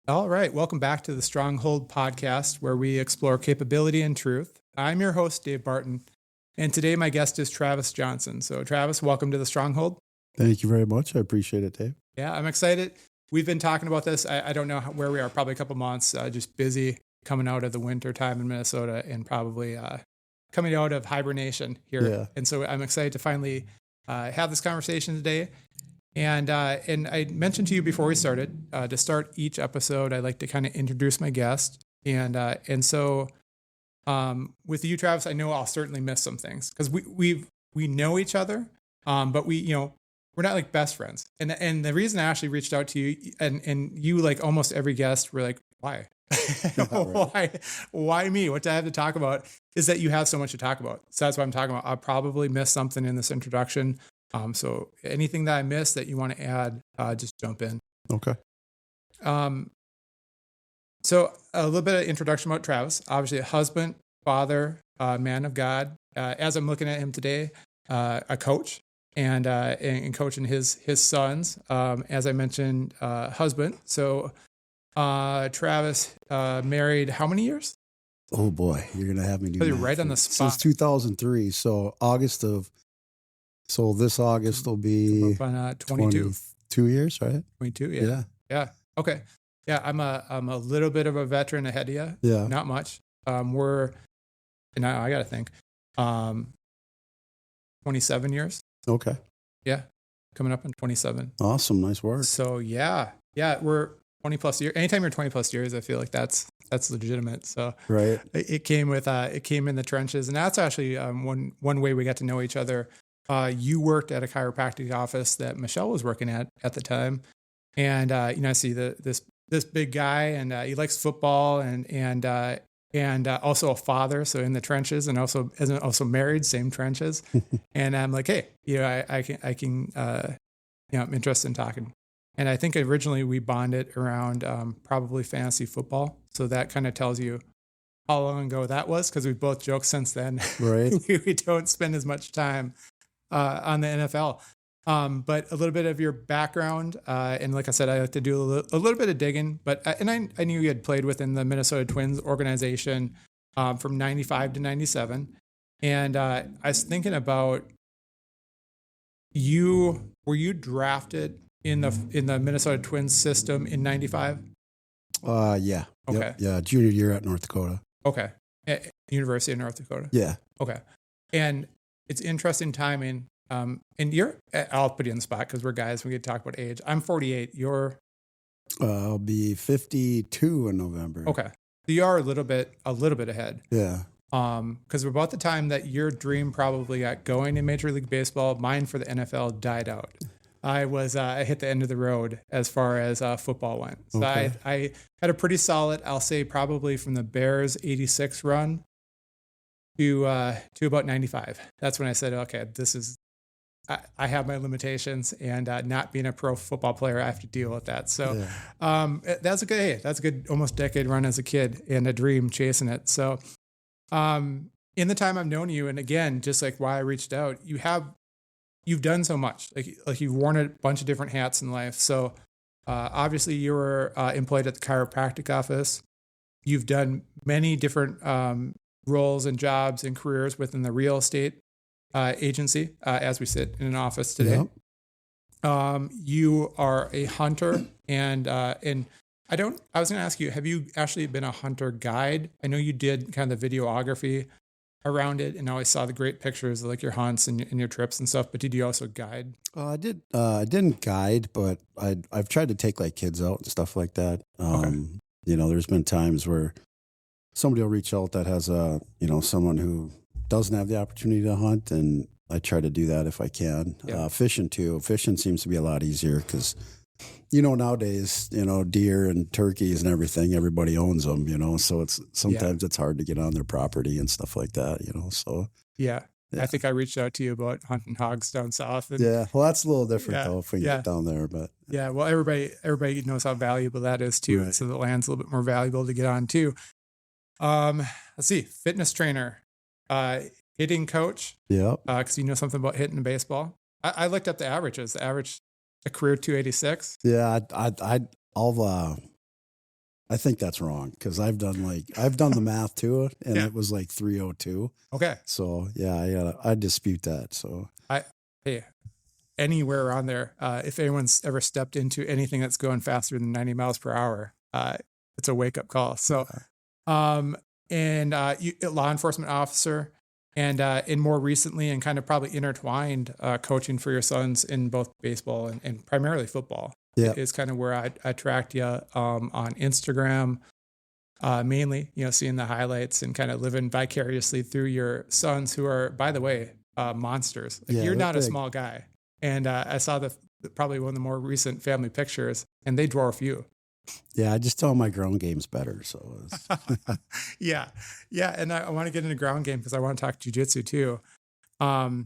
All right. Welcome back to the Stronghold Podcast, where we explore capability and truth. I'm your host, Dave Barton, and today my guest is Travis Johnson. So, Travis, welcome to the Stronghold. Thank you very much. I appreciate it, Dave. Yeah, I'm excited. We've been talking about this. I don't know where we are, probably a couple months, just busy coming out of the winter time in Minnesota and probably coming out of hibernation here. Yeah. And so I'm excited to finally have this conversation today. And I mentioned to you before we started, to start each episode, I like to kind of introduce my guest. And so with you, Travis, I know I'll certainly miss some things because we know each other, but we're not like best friends. And the reason I actually reached out to you and you, like almost every guest, were like, why? Why me? What do I have to talk about? Is that you have so much to talk about. So that's what I'm talking about. I'll probably miss something in this introduction. So anything that I missed that you want to add, just jump in. Okay. So a little bit of introduction about Travis. Obviously a husband, father, man of God. As I'm looking at him today, a coach and coaching his sons. As I mentioned, husband. So Travis married how many years? Oh boy, you're gonna have me do math. Right on the spot. Since 2003. So this August will be 22 years, right? 22, yeah. Yeah. Okay. Yeah, I'm a little bit of a veteran ahead of you. Yeah. Not much. I got to think. 27 years. Okay. Yeah. Coming up on 27. Awesome. Nice work. So yeah, we're 20 plus years. Anytime you're 20 plus years, I feel like that's legitimate. So right. It came in the trenches, and that's actually one way we got to know each other. You worked at a chiropractic office that Michelle was working at the time. And, I see this big guy, and he likes football and also a father. So in the trenches, and also married, same trenches. And I'm like, hey, I can, I'm interested in talking. And I think originally we bonded around, probably fantasy football. So that kind of tells you how long ago that was. 'Cause we've both joked since then. Right. we don't spend as much time on the NFL. But a little bit of your background, and like I said, I like to do a little bit of digging. But I knew you had played within the Minnesota Twins organization from 95 to 97, and I was thinking about you. Were you drafted in the Minnesota Twins system in 95? Yeah. Okay. Yep. Yeah. Junior year at North Dakota. Okay. At University of North Dakota. Yeah. Okay. And it's interesting timing. And I'll put you on the spot because we're guys. We could talk about age. I'm 48. You're? I'll be 52 in November. Okay. So you are a little bit ahead. Yeah. Because about the time that your dream probably got going in Major League Baseball, mine for the NFL died out. I hit the end of the road as far as football went. So okay. I had a pretty solid, I'll say probably from the Bears 86 run to about 95. That's when I said, okay, I have my limitations, and not being a pro football player, I have to deal with that. So that's a good almost decade run as a kid and a dream chasing it. So in the time I've known you, and again, just like why I reached out, you've done so much. Like you've worn a bunch of different hats in life. So obviously you were employed at the chiropractic office. You've done many different roles and jobs and careers within the real estate agency as we sit in an office today. Yep. You are a hunter, and I was going to ask you, have you actually been a hunter guide? I know you did kind of the videography around it, and I always saw the great pictures of like your hunts and your trips and stuff, but did you also guide? I did. I didn't guide, but I've tried to take like kids out and stuff like that. Okay. There's been times where somebody will reach out that has someone who doesn't have the opportunity to hunt, and I try to do that if I can. Yeah. Fishing too. Fishing seems to be a lot easier because, nowadays, deer and turkeys and everything, everybody owns them, so it's sometimes it's hard to get on their property and stuff like that, so. Yeah. I think I reached out to you about hunting hogs down south. And, yeah. Well, that's a little different though if we get down there, but. Yeah. Well, everybody knows how valuable that is too. Right. So the land's a little bit more valuable to get on too. Let's see. Fitness trainer, hitting coach. Yeah. Cause you know something about hitting baseball. I looked up the averages. The average, a career 286. Yeah. I think that's wrong because I've done the math to it, and Yeah. it was like 302. Okay. So yeah, I dispute that. So Hey, anywhere around there, if anyone's ever stepped into anything that's going faster than 90 miles per hour, it's a wake up call. So, you, law enforcement officer, and more recently, and kind of probably intertwined, coaching for your sons in both baseball and primarily football. Yeah, is kind of where I tracked you on Instagram, mainly, seeing the highlights and kind of living vicariously through your sons, who are, by the way, monsters. Like, you're not a small guy. And I saw probably one of the more recent family pictures, and they dwarf you. Yeah, I just tell them my ground game's better. So yeah. And I want to get into ground game because I want to talk jiu-jitsu too. All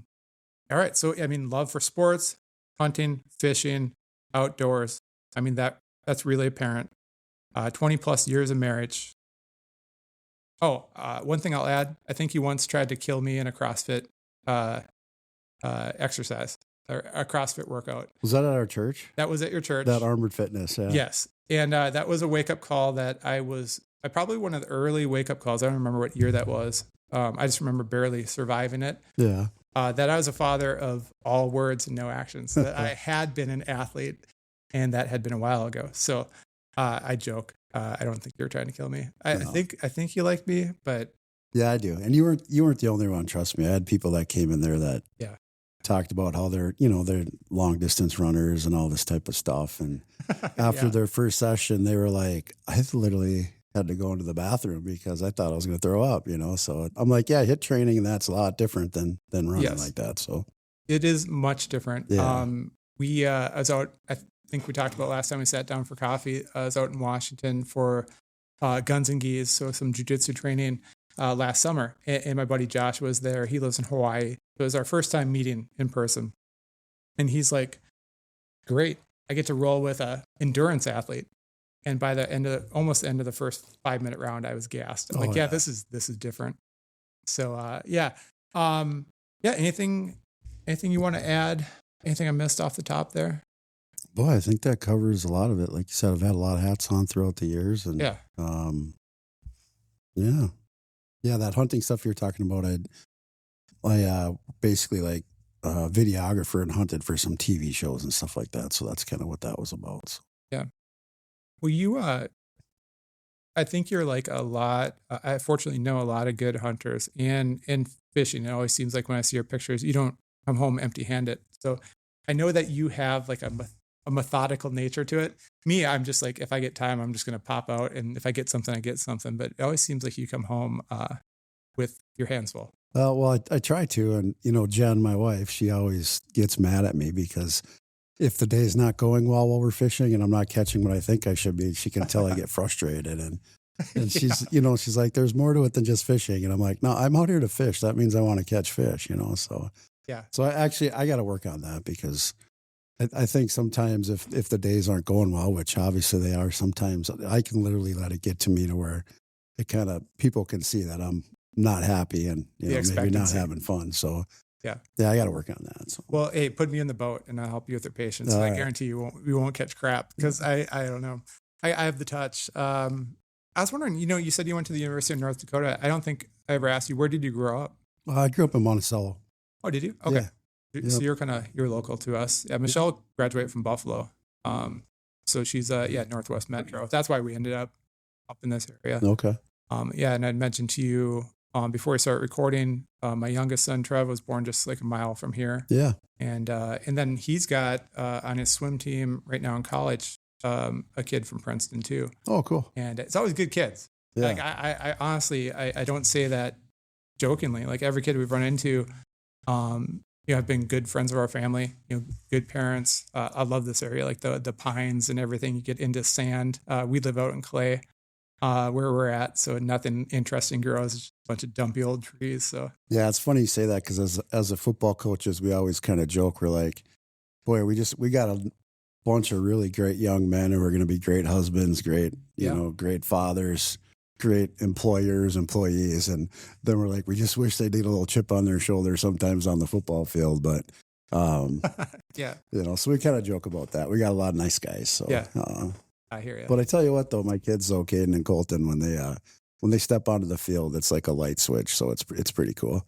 right. So, I mean, love for sports, hunting, fishing, outdoors. I mean, that's really apparent. 20 plus years of marriage. Oh, one thing I'll add, I think you once tried to kill me in a CrossFit exercise, or a CrossFit workout. Was that at our church? That was at your church. That Armored Fitness, yeah. Yes. And that was a wake-up call that I probably one of the early wake-up calls. I don't remember what year that was. I just remember barely surviving it. Yeah. That I was a father of all words and no actions. That I had been an athlete, and that had been a while ago. So I joke. I don't think you were trying to kill me. I think you like me, but yeah, I do. And you weren't the only one. Trust me. I had people that came in there that talked about how they're long distance runners and all this type of stuff. And after their first session, they were like, I literally had to go into the bathroom because I thought I was going to throw up. So I'm like, yeah, HIIT training, and that's a lot different than running like that. So it is much different. Yeah. I was out. I think we talked about last time we sat down for coffee. I was out in Washington for Guns and Geese, so some jiu-jitsu training last summer. And my buddy Josh was there. He lives in Hawaii. It was our first time meeting in person. And he's like, great, I get to roll with a endurance athlete. And by the end of the first 5-minute round, I was gassed. I'm this is different. So anything you want to add? Anything I missed off the top there? Boy, I think that covers a lot of it. Like you said, I've had a lot of hats on throughout the years, and that hunting stuff you're talking about, I basically like videographer and hunted for some TV shows and stuff like that. So that's kind of what that was about. So. Yeah. Well, you, I think you're like a lot. I fortunately know a lot of good hunters and fishing. It always seems like when I see your pictures, you don't come home empty-handed. So I know that you have like a methodical nature to it. Me, I'm just like, if I get time, I'm just going to pop out. And if I get something, I get something. But it always seems like you come home with your hands full. Well, I try to. And, Jen, my wife, she always gets mad at me because if the day's not going well while we're fishing and I'm not catching what I think I should be, she can tell I get frustrated. And she's, she's like, there's more to it than just fishing. And I'm like, no, I'm out here to fish. That means I want to catch fish, so. Yeah. So I got to work on that because I think sometimes if the days aren't going well, which obviously they are, sometimes I can literally let it get to me to where it kind of, people can see that I'm not happy and maybe not having fun. So yeah, I got to work on that. So. Well, hey, put me in the boat and I'll help you with your patience. I guarantee you won't catch crap because I don't know. I have the touch. I was wondering, you said you went to the University of North Dakota. I don't think I ever asked you, where did you grow up? I grew up in Monticello. Oh, did you? Okay. Yeah. So you're local to us. Yeah. Michelle graduated from Buffalo. So she's Northwest Metro. That's why we ended up in this area. Okay. And I'd mentioned to you before we started recording, my youngest son Trev was born just like a mile from here. Yeah. And then he's got on his swim team right now in college a kid from Princeton too. Oh, cool. And it's always good kids. Yeah. Like I honestly I don't say that jokingly. Like every kid we've run into, have been good friends of our family. Good parents. I love this area, like the pines and everything. You get into sand. We live out in clay. Where we're at, so nothing interesting grows, just a bunch of dumpy old trees. So yeah, it's funny you say that because as a football coaches, we always kind of joke. We're like, boy, we got a bunch of really great young men who are going to be great husbands, great great fathers, great employers, employees, and then we're like, we just wish they did a little chip on their shoulder sometimes on the football field, but so we kind of joke about that. We got a lot of nice guys. So I hear you. But I tell you what, though, my kids, though, Caden and Colton, when they step onto the field, it's like a light switch. So it's pretty cool.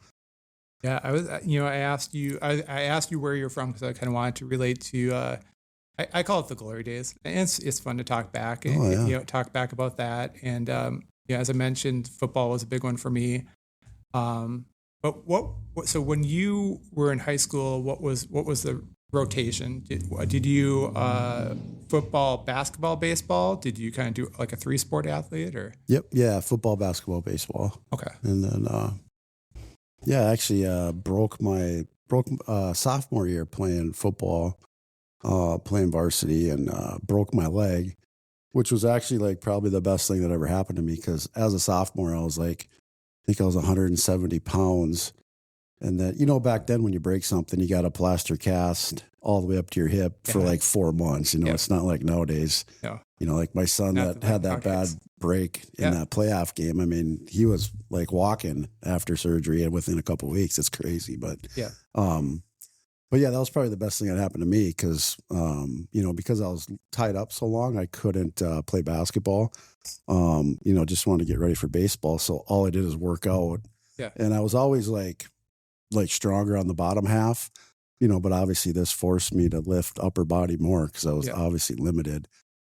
Yeah, I asked you where you're from because I kind of wanted to relate to, I call it the glory days. And it's fun to talk back and, talk back about that. And, as I mentioned, football was a big one for me. But so when you were in high school, what was the rotation? Did you football, basketball, baseball? Did you kind of do like a 3-sport athlete or? Yep. Yeah. Football, basketball, baseball. Okay. And then, actually broke sophomore year playing football, playing varsity, and broke my leg, which was actually like probably the best thing that ever happened to me. Because as a sophomore, I was like, I think I was 170 pounds. And then, back then when you break something, you got a plaster cast all the way up to your hip for like 4 months. It's not like nowadays. No. Like my son that had that bad break in that playoff game. I mean, he was like walking after surgery and within a couple of weeks. It's crazy. But that was probably the best thing that happened to me because I was tied up so long, I couldn't play basketball. Just wanted to get ready for baseball. So all I did is work out. Yeah. And I was always like stronger on the bottom half, but obviously this forced me to lift upper body more because I was obviously limited.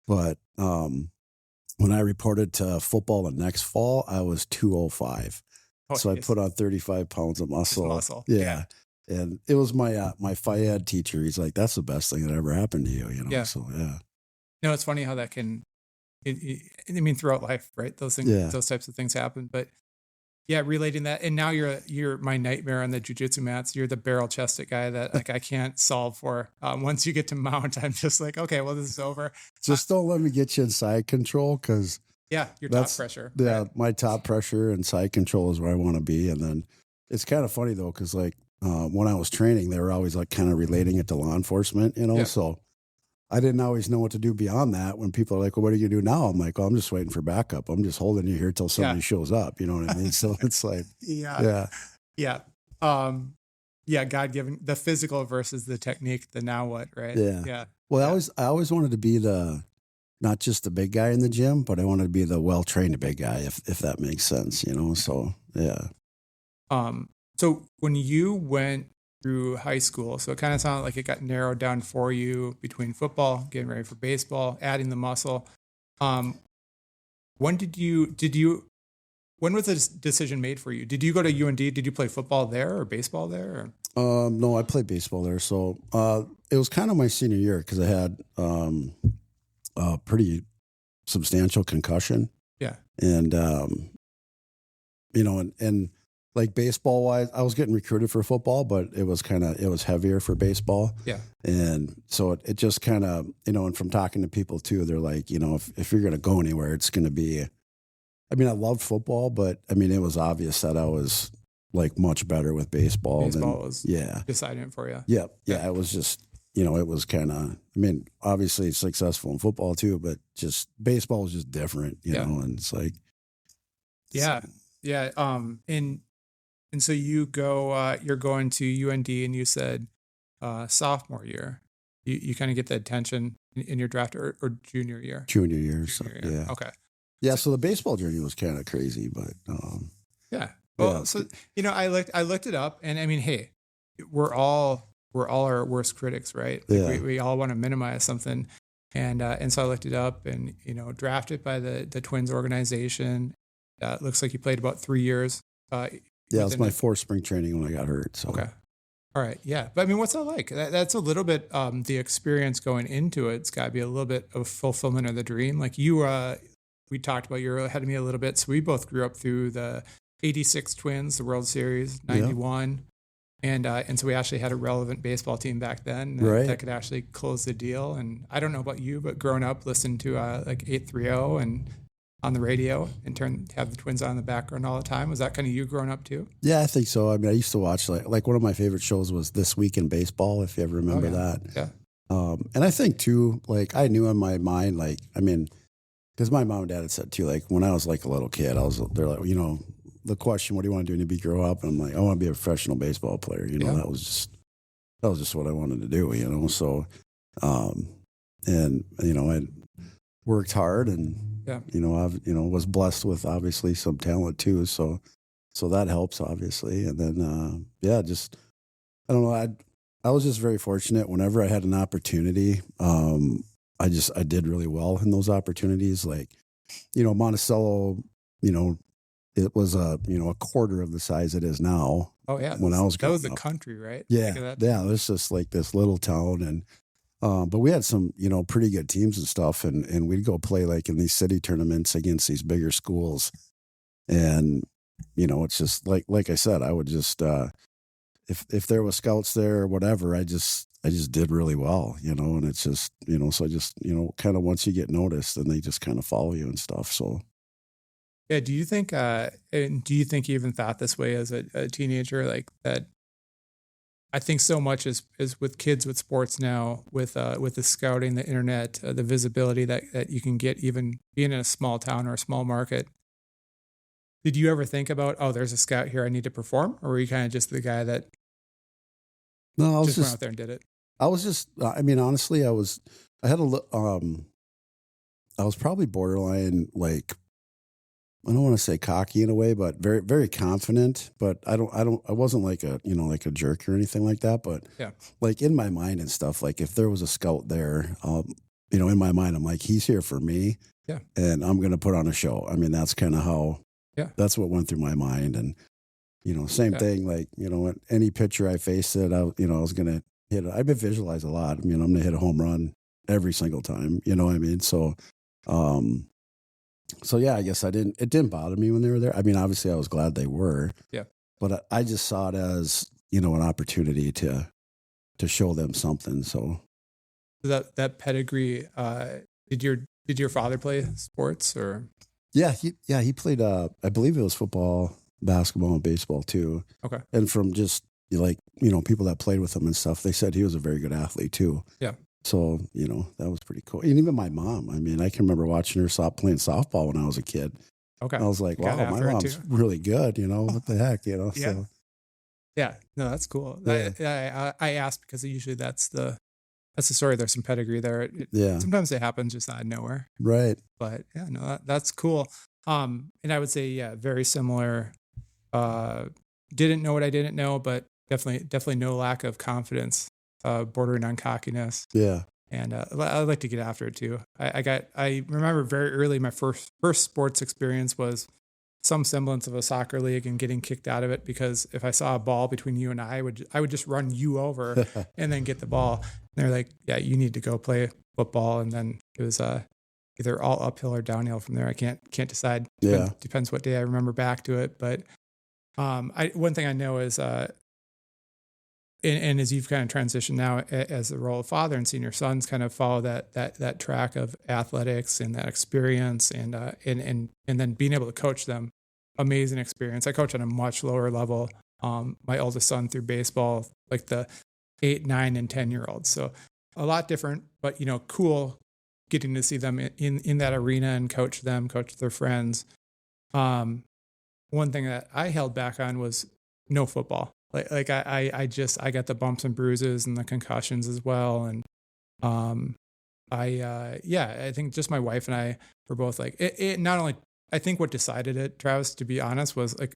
But when I reported to football the next fall, I was 205. So I put on 35 pounds of muscle. Yeah. And it was my phy ed teacher. He's like, that's the best thing that ever happened to you, Yeah. So, yeah. It's funny how that can, throughout life, right? Those things, those types of things happen. But yeah, relating that. And now you're my nightmare on the jiu-jitsu mats. You're the barrel chested guy that like I can't solve for. Once you get to mount, I'm just like, okay, well, this is over. Just don't let me get you in side control because your top pressure. Yeah, right? My top pressure and side control is where I want to be. And then it's kind of funny though, because like when I was training, they were always like kind of relating it to law enforcement, so I didn't always know what to do beyond that. When people are like, well, what are you going to do now? I'm like, I'm just waiting for backup. I'm just holding you here till somebody shows up. You know what I mean? So it's like, Yeah. God given the physical versus the technique, the now what, right? Yeah. Well, I always wanted to be not just the big guy in the gym, but I wanted to be the well-trained big guy, if that makes sense, so yeah. So when you went through high school, so it kind of sounded like it got narrowed down for you between football, getting ready for baseball, adding the muscle. When was the decision made for you? Did you go to UND? Did you play football there or baseball there? Or? No, I played baseball there. So it was kind of my senior year because I had a pretty substantial concussion. Yeah. And, and like baseball wise, I was getting recruited for football, but it was heavier for baseball. Yeah. And so it just kind of, and from talking to people too, they're like, if you're going to go anywhere, it's going to be, I loved football, but it was obvious that I was like much better with baseball. Baseball was deciding it for you. Yeah. It was just, it was kind of, obviously successful in football too, but just baseball was just different, and it's like. Yeah. So. Yeah. And so you go, you're going to UND and you said sophomore year, you kind of get the attention in your draft or junior year? Junior year. Yeah. Okay. Yeah. So the baseball journey was kind of crazy, but. Yeah. Well, so, I looked it up and hey, we're all our worst critics, right? Like we all want to minimize something. And so I looked it up and, drafted by the Twins organization. It looks like you played about 3 years. Yeah, it was my 4th spring training when I got hurt. So. Okay. All right. Yeah. But what's that like? That's a little bit, the experience going into it. It's got to be a little bit of fulfillment of the dream. Like you, we talked about, you're ahead of me a little bit. So we both grew up through the 86 Twins, the World Series, 91. Yeah. And so we actually had a relevant baseball team back then that could actually close the deal. And I don't know about you, but growing up, listening to like 830 and on the radio and have the Twins on in the background all the time. Was that kind of you growing up too? Yeah, I think so. I used to watch like one of my favorite shows was This Week in Baseball, if you ever remember that. Yeah. And I think too, like I knew in my mind, like, because my mom and dad had said too, like when I was like a little kid, they're like, the question, what do you want to do when you grow up? And I'm like, I want to be a professional baseball player. That was just what I wanted to do, So, worked hard and, I've, was blessed with obviously some talent too. So that helps obviously. And then, just, I don't know. I was just very fortunate whenever I had an opportunity. I did really well in those opportunities. Like, Monticello, it was a quarter of the size it is now. Oh yeah. When I was growing that was the up. country, right? Yeah. Yeah. It was just like this little town. And, but we had some, pretty good teams and stuff. And we'd go play like in these city tournaments against these bigger schools. And, it's just like I said, I would just, if there was scouts there or whatever, I just did really well, and it's just, so I just, kind of once you get noticed, then they just kind of follow you and stuff. So. Yeah. Do you think you even thought this way as a teenager, like that? I think so much is with kids with sports now, with the scouting, the internet, the visibility that you can get even being in a small town or a small market. Did you ever think about, oh, there's a scout here, I need to perform? Or were you kind of just the guy that no, I was just went out there and did it? I was just, honestly, I was probably borderline, like, I don't want to say cocky in a way, but very, very confident. But I wasn't like a, like a jerk or anything like that. But yeah, like in my mind and stuff, like if there was a scout there, in my mind, I'm like, he's here for me. Yeah. And I'm going to put on a show. I mean, that's kind of how, that's what went through my mind. And, same thing, like, any pitcher I faced it, I was going to hit it. I've been visualized a lot. I mean, I'm going to hit a home run every single time, you know what I mean? So, yeah, I guess it didn't bother me when they were there. I mean, obviously I was glad they were. Yeah. But I just saw it as, an opportunity to show them something. So that pedigree, did your father play sports or? Yeah, he played I believe it was football, basketball, and baseball too. Okay. And from just like, people that played with him and stuff, they said he was a very good athlete too. Yeah. So, that was pretty cool. And even my mom, I mean, I can remember watching her playing softball when I was a kid. Okay. I was like, wow, my mom's really good, what the heck, Yeah. So. Yeah. No, that's cool. Yeah. I asked because usually that's the story. There's some pedigree there. Sometimes it happens just out of nowhere. Right. But yeah, no, that's cool. And I would say, yeah, very similar. Didn't know what I didn't know, but definitely no lack of confidence. Bordering on cockiness. Yeah. And I like to get after it too. I remember very early my first sports experience was some semblance of a soccer league and getting kicked out of it because if I saw a ball between you and I would just run you over and then get the ball. And they're like, yeah, you need to go play football. And then it was either all uphill or downhill from there. I can't decide. Yeah. Depends what day I remember back to it. But one thing I know is and as you've kind of transitioned now as the role of father and seeing your sons kind of follow that track of athletics and that experience and then being able to coach them, amazing experience. I coach on a much lower level. My oldest son through baseball, like the 8, 9, and 10-year-olds. So a lot different, but cool getting to see them in that arena and coach their friends. One thing that I held back on was no football. Like I got the bumps and bruises and the concussions as well. And, I think just my wife and I were both like, it not only, I think what decided it, Travis, to be honest, was like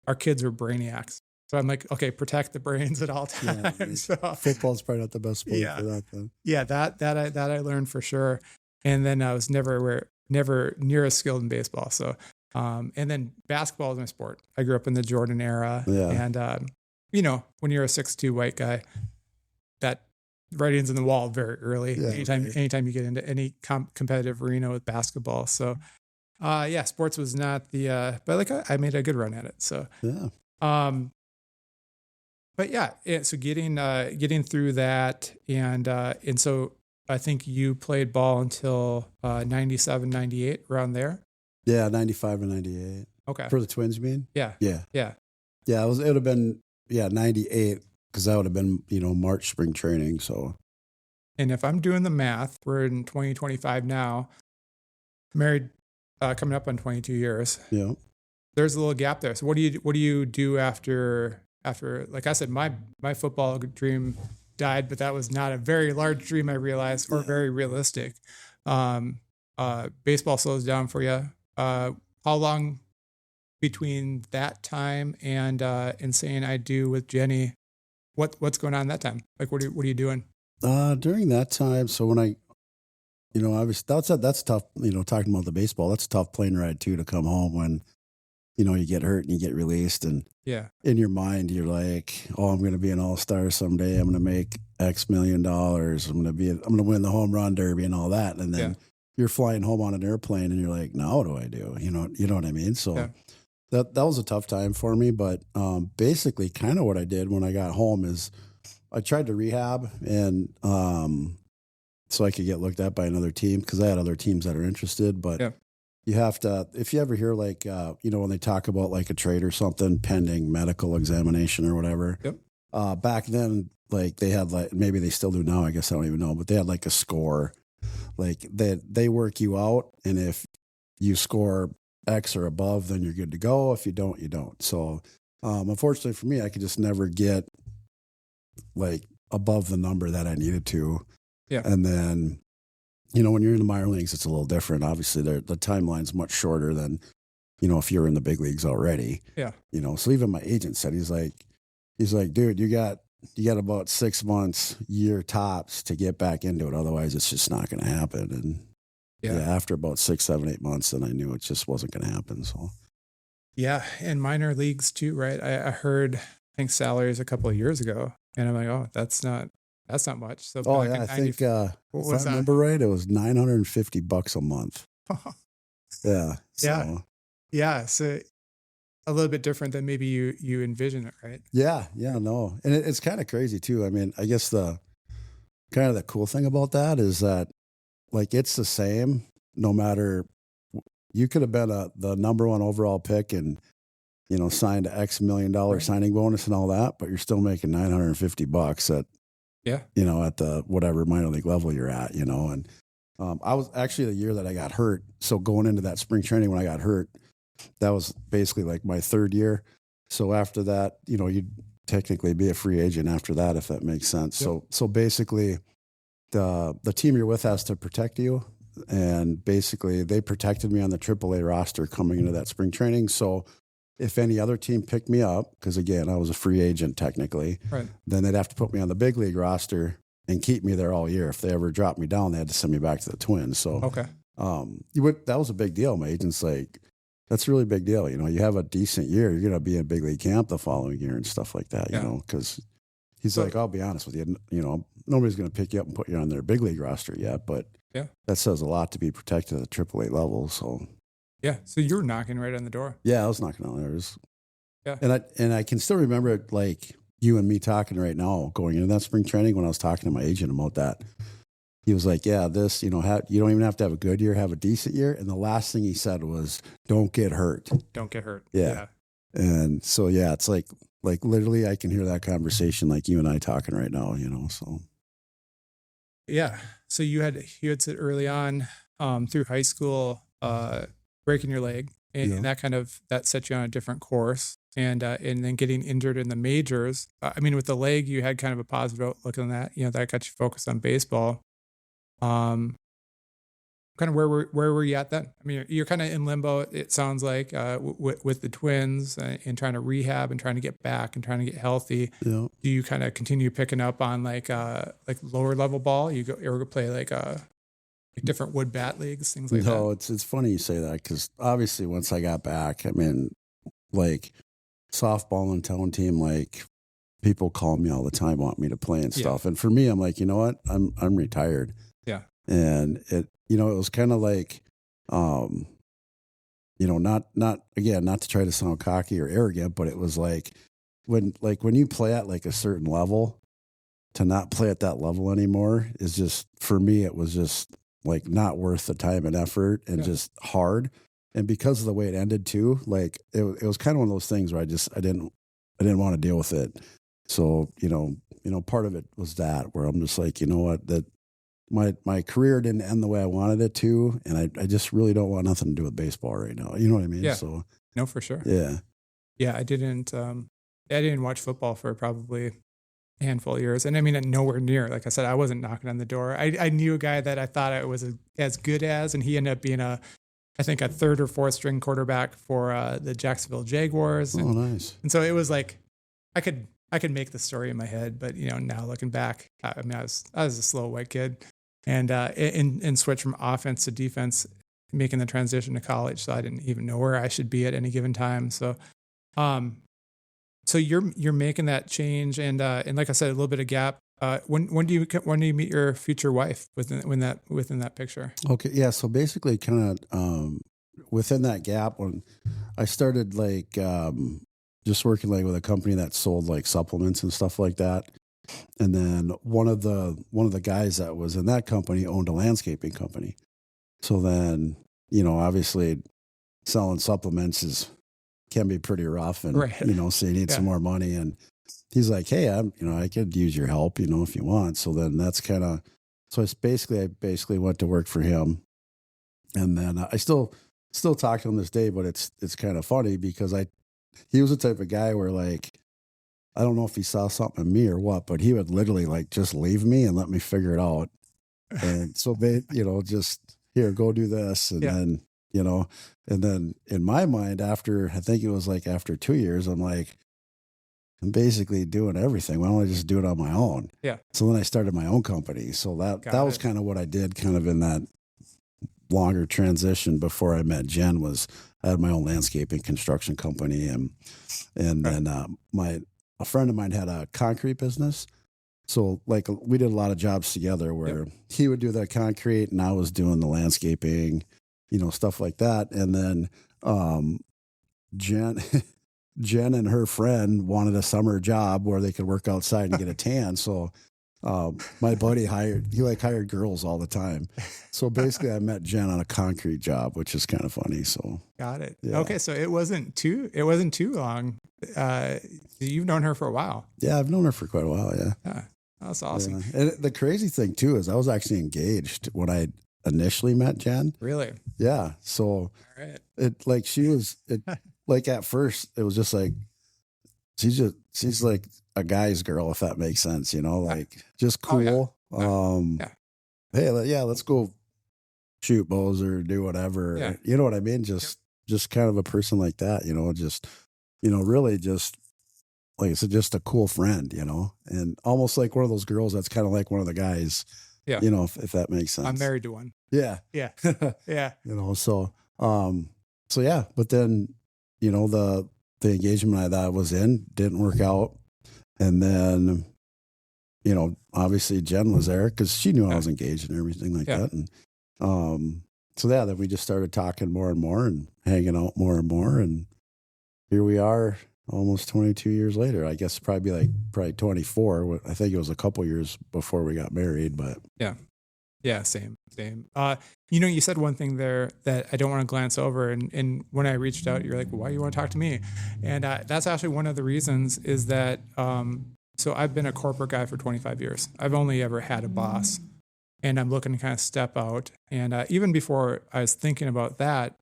our kids were brainiacs. So I'm like, okay, protect the brains at all times. Yeah, so, football's probably not the best sport for that then. Yeah. That I learned for sure. And then I was never near as skilled in baseball. So, and then basketball is my sport. I grew up in the Jordan era. Yeah. And, when you're a 6'2" white guy, that writing's in the wall very early. Yeah, anytime you get into any competitive arena with basketball. So, sports was not the, but like I made a good run at it. So, yeah. But yeah, so getting through that, and so I think you played ball until 97, 98, around there. Yeah, 95 and 98. Okay. For the Twins, you mean? Yeah. Yeah. Yeah. Yeah, it would have been 98 because that would have been March spring training. So, and if I'm doing the math, we're in 2025 now. Married, coming up on 22 years. Yeah, there's a little gap there. So what do you do after? Like I said, my football dream died, but that was not a very large dream. I realized, or very realistic. baseball slows down for you. How long between that time and saying I do with Jenny? What's going on that time? Like, what are you doing? During that time, so when I, obviously that's tough. Talking about the baseball, that's a tough plane ride too, to come home when, you get hurt and you get released, and in your mind you're like, oh, I'm going to be an all-star someday. I'm going to make X $million. I'm going to win the home run derby and all that. And then you're flying home on an airplane and you're like, now what do I do? You know what I mean? So that was a tough time for me. But basically kind of what I did when I got home is I tried to rehab, and so I could get looked at by another team, because I had other teams that are interested. But you have to, if you ever hear like, when they talk about like a trade or something pending medical examination or whatever, back then, like they had like, maybe they still do now, I guess I don't even know, but they had like a score, like they work you out. And if you score X or above, then you're good to go. If you don't, you don't. So unfortunately for me, I could just never get like above the number that I needed to. And then, when you're in the minor leagues, it's a little different. Obviously, the timeline's much shorter than, if you're in the big leagues already. So even my agent said, he's like, dude, you got about 6 months, year tops to get back into it. Otherwise, it's just not going to happen. And after about 6, 7, 8 months, then I knew it just wasn't going to happen. So and minor leagues too, right? I heard, I think, salaries a couple of years ago, and I'm like, oh, that's not much. So I think if I remember right, it was $950 a month. So a little bit different than maybe you envision it, right? No, and it's kind of crazy too. I mean, I guess the kind of the cool thing about that is that, like, it's the same no matter. You could have been the number one overall pick and signed an X $1 million signing bonus and all that, but you're still making $950 at at the whatever minor league level you're at, and I was actually the year that I got hurt. So going into that spring training when I got hurt, that was basically like my third year. So after that, you'd technically be a free agent after that, if that makes sense. So basically the team you're with has to protect you. And basically they protected me on the AAA roster coming into that spring training. So if any other team picked me up, because again, I was a free agent technically, then they'd have to put me on the big league roster and keep me there all year. If they ever dropped me down, they had to send me back to the Twins. So that was a big deal. My agent's like, that's a really big deal. You have a decent year, you're going to be in big league camp the following year and stuff like that, because he's like, I'll be honest with you, nobody's going to pick you up and put you on their big league roster yet, but that says a lot to be protected at the AAA level. So so you were knocking right on the door. I was knocking on doors. And I can still remember it, like you and me talking right now, going into that spring training when I was talking to my agent about that. He was like, this, you don't even have to have a good year, have a decent year. And the last thing he said was, don't get hurt. Don't get hurt. And so, it's like literally I can hear that conversation like you and I talking right now, so. So you had said early on through high school, breaking your leg, and that set you on a different course, and then getting injured in the majors. I mean, with the leg, you had kind of a positive outlook on that. That got you focused on baseball. Kind of where were you at then? I mean, you're kind of in limbo. It sounds like with the Twins and trying to rehab and trying to get back and trying to get healthy. Do you kind of continue picking up on like lower level ball? You go play like different wood bat leagues, things like that? No, it's funny you say that, because obviously once I got back, I mean, like softball and town team, like people call me all the time, want me to play and stuff. And for me, I'm like, you know what? I'm retired. And it, it was kind of like, not to try to sound cocky or arrogant, but it was like when you play at like a certain level, to not play at that level anymore is just, for me, it was just like not worth the time and effort and just hard. And because of the way it ended too, like it was kind of one of those things where I didn't want to deal with it. So, part of it was that, where I'm just like, you know what, that my career didn't end the way I wanted it to. And I just really don't want nothing to do with baseball right now. You know what I mean? Yeah. So no, for sure. Yeah. I didn't watch football for probably handful of years. And I mean, nowhere near, like I said, I wasn't knocking on the door. I knew a guy that I thought I was as good as, and he ended up being I think a third or fourth string quarterback for the Jacksonville Jaguars. Oh, nice. And so it was like, I could make the story in my head, but now looking back, I mean, I was a slow white kid, and switch from offense to defense, making the transition to college. So I didn't even know where I should be at any given time. So, so you're making that change, and like I said, a little bit of gap. When do you meet your future wife within that picture? Okay, yeah. So basically, kind of within that gap, when I started just working with a company that sold supplements and stuff like that, and then one of the guys that was in that company owned a landscaping company. So then obviously selling supplements can be pretty rough, and right. So you need some more money, and he's like, hey, I could use your help, if you want. So then that's kind of, so I basically went to work for him, and then I still talk to him this day, but it's kind of funny because he was the type of guy where I don't know if he saw something in me or what, but he would literally just leave me and let me figure it out. And so they, just here, go do this. And then, and then in my mind, I think it was after 2 years, I'm basically doing everything. Why don't I just do it on my own? Yeah. So then I started my own company. So that was kind of what I did kind of in that longer transition before I met Jen. Was I had my own landscaping construction company, and then a friend of mine had a concrete business. So we did a lot of jobs together where he would do the concrete and I was doing the landscaping, stuff like that. And then Jen and her friend wanted a summer job where they could work outside and get a tan. So my buddy hired girls all the time. So basically I met Jen on a concrete job, which is kind of funny. So got it. Yeah. Okay. So it wasn't too long. You've known her for a while. Yeah, I've known her for quite a while. Yeah. That's awesome. Yeah. And the crazy thing too is I was actually engaged when I initially met Jen. Really? Yeah. So all right. At first it was just she's like a guy's girl, if that makes sense, just cool. Oh, yeah. Hey, let's go shoot bows or do whatever. Yeah. You know what I mean? Just kind of a person like that, really just like I said, just a cool friend, and almost like one of those girls that's kind of like one of the guys, if that makes sense. I'm married to one. Yeah. Yeah. Yeah. So yeah, but then, the engagement that I was in didn't work out. And then, obviously Jen was there because she knew I was engaged and everything like that. And so then we just started talking more and more and hanging out more and more. And here we are almost 22 years later. I guess probably 24. I think it was a couple years before we got married, but yeah, same. You said one thing there that I don't want to glance over. And when I reached out, you're like, well, why do you want to talk to me? And that's actually one of the reasons is that, so I've been a corporate guy for 25 years. I've only ever had a boss, and I'm looking to kind of step out. And even before I was thinking about that,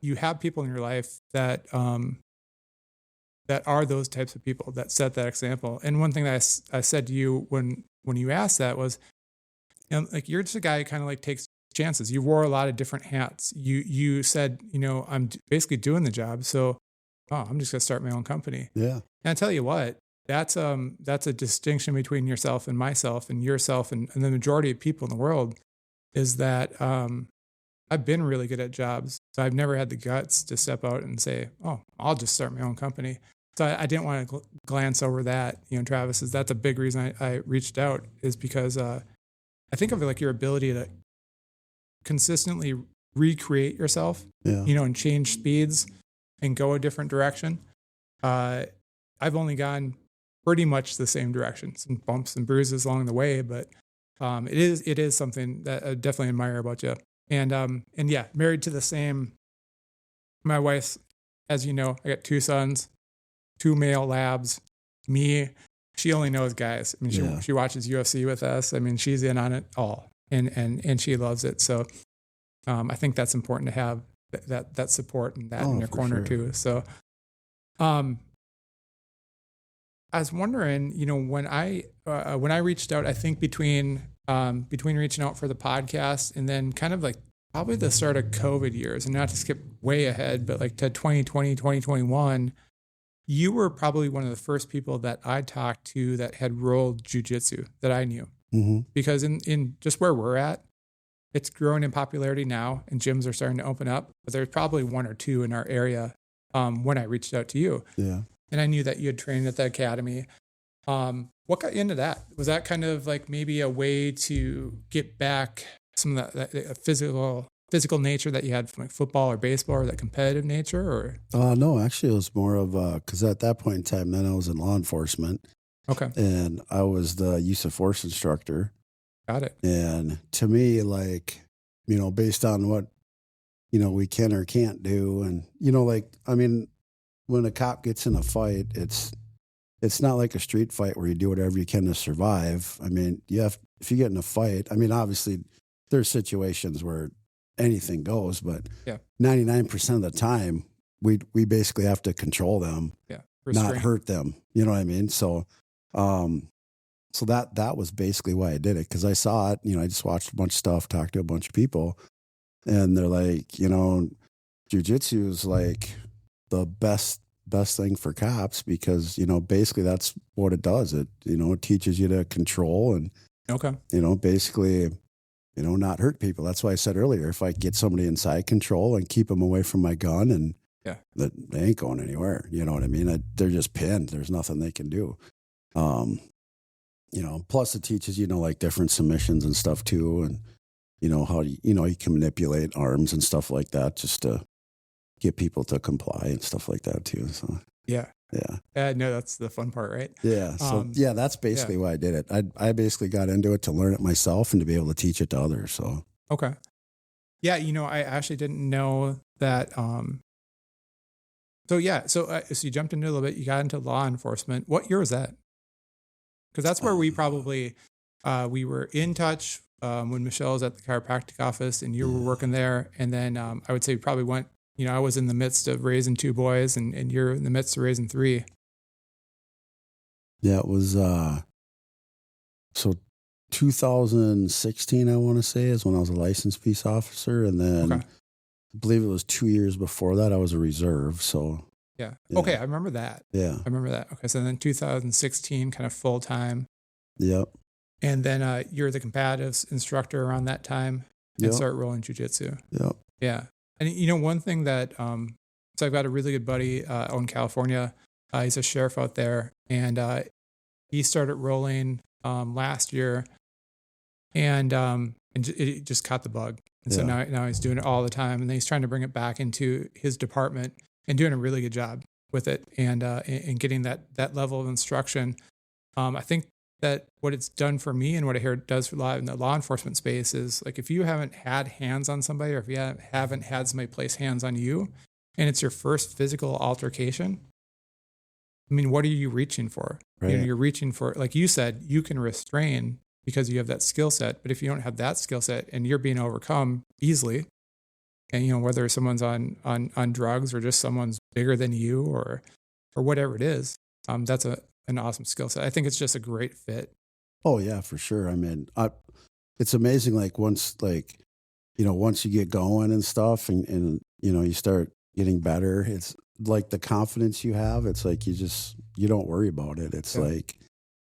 you have people in your life that are those types of people that set that example. And one thing that I said to you when you asked that was, you're just a guy who kind of takes chances. You wore a lot of different hats. You said, I'm basically doing the job. So, I'm just going to start my own company. Yeah. And I tell you what, that's a distinction between yourself and myself and yourself and the majority of people in the world is that, I've been really good at jobs. So I've never had the guts to step out and say, I'll just start my own company. So I didn't want to glance over that, Travis, that's a big reason I reached out is because, I think of your ability to consistently recreate yourself, and change speeds and go a different direction. I've only gone pretty much the same direction, some bumps and bruises along the way, but it is something that I definitely admire about you. And yeah, married to my wife, as you know, I got 2 sons, 2 male labs, me. She only knows guys. I mean, she watches UFC with us. I mean, she's in on it all, and she loves it. So, I think that's important to have that support and that in your corner too. So, I was wondering, when I reached out, I think between reaching out for the podcast and then kind of like probably the start of COVID years, and not to skip way ahead, but like to 2020, 2021, you were probably one of the first people that I talked to that had rolled jiu-jitsu that I knew. Mm-hmm. Because in just where we're at, it's growing in popularity now and gyms are starting to open up, but there's probably one or two in our area when I reached out to you. Yeah. And I knew that you had trained at the academy. What got you into that? Was that kind of like maybe a way to get back some of that physical nature that you had from like football or baseball, or that competitive nature? Or no, actually it was more of because at that point in time, then I was in law enforcement. Okay. And I was the use of force instructor. Got it. And to me, like, based on what, we can or can't do. And, when a cop gets in a fight, it's not like a street fight where you do whatever you can to survive. I mean, if you get in a fight, obviously there's situations where anything goes, but 99% of the time we basically have to control them, not hurt them. You know what I mean? So that was basically why I did it. Cause I saw it, I just watched a bunch of stuff, talked to a bunch of people, and they're like, jiu-jitsu is like the best thing for cops because, basically that's what it does. It, it teaches you to control and, basically, not hurt people. That's why I said earlier, if I get somebody inside control and keep them away from my gun and that they ain't going anywhere. You know what I mean? They're just pinned. There's nothing they can do. Plus it teaches, like different submissions and stuff too. And, how, you can manipulate arms and stuff like that just to get people to comply and stuff like that too. So, yeah. No, that's the fun part, right? Yeah. So that's basically why I did it. I basically got into it to learn it myself and to be able to teach it to others. So, okay. Yeah. I actually didn't know that. So you jumped into a little bit, you got into law enforcement. What year was that? Because that's where we probably, we were in touch when Michelle was at the chiropractic office and you were working there. And then I would say we probably went, I was in the midst of raising 2 boys and you're in the midst of raising 3. Yeah, it was, so 2016, I want to say, is when I was a licensed peace officer. And then I believe it was 2 years before that, I was a reserve. So yeah. Okay. I remember that. Yeah. I remember that. Okay. So then 2016, kind of full time. Yep. And then you're the combatives instructor around that time and start rolling jiu-jitsu. Yep. Yeah. And one thing that, so I've got a really good buddy out in California. He's a sheriff out there, and he started rolling last year, and it just caught the bug. And so now he's doing it all the time, and then he's trying to bring it back into his department and doing a really good job with it, and getting that level of instruction. I think that what it's done for me and what I hear it does for in the law enforcement space is, like, if you haven't had hands on somebody, or if you haven't had somebody place hands on you and it's your first physical altercation, I mean, what are you reaching for? Right. You're reaching for, like you said, you can restrain because you have that skill set. But if you don't have that skill set and you're being overcome easily, and whether someone's on drugs or just someone's bigger than you or whatever it is, that's an awesome skill set. I think it's just a great fit. Oh yeah, for sure. I mean, it's amazing. Like once you get going and stuff and you start getting better, it's like the confidence you have. It's like, you don't worry about it. It's like,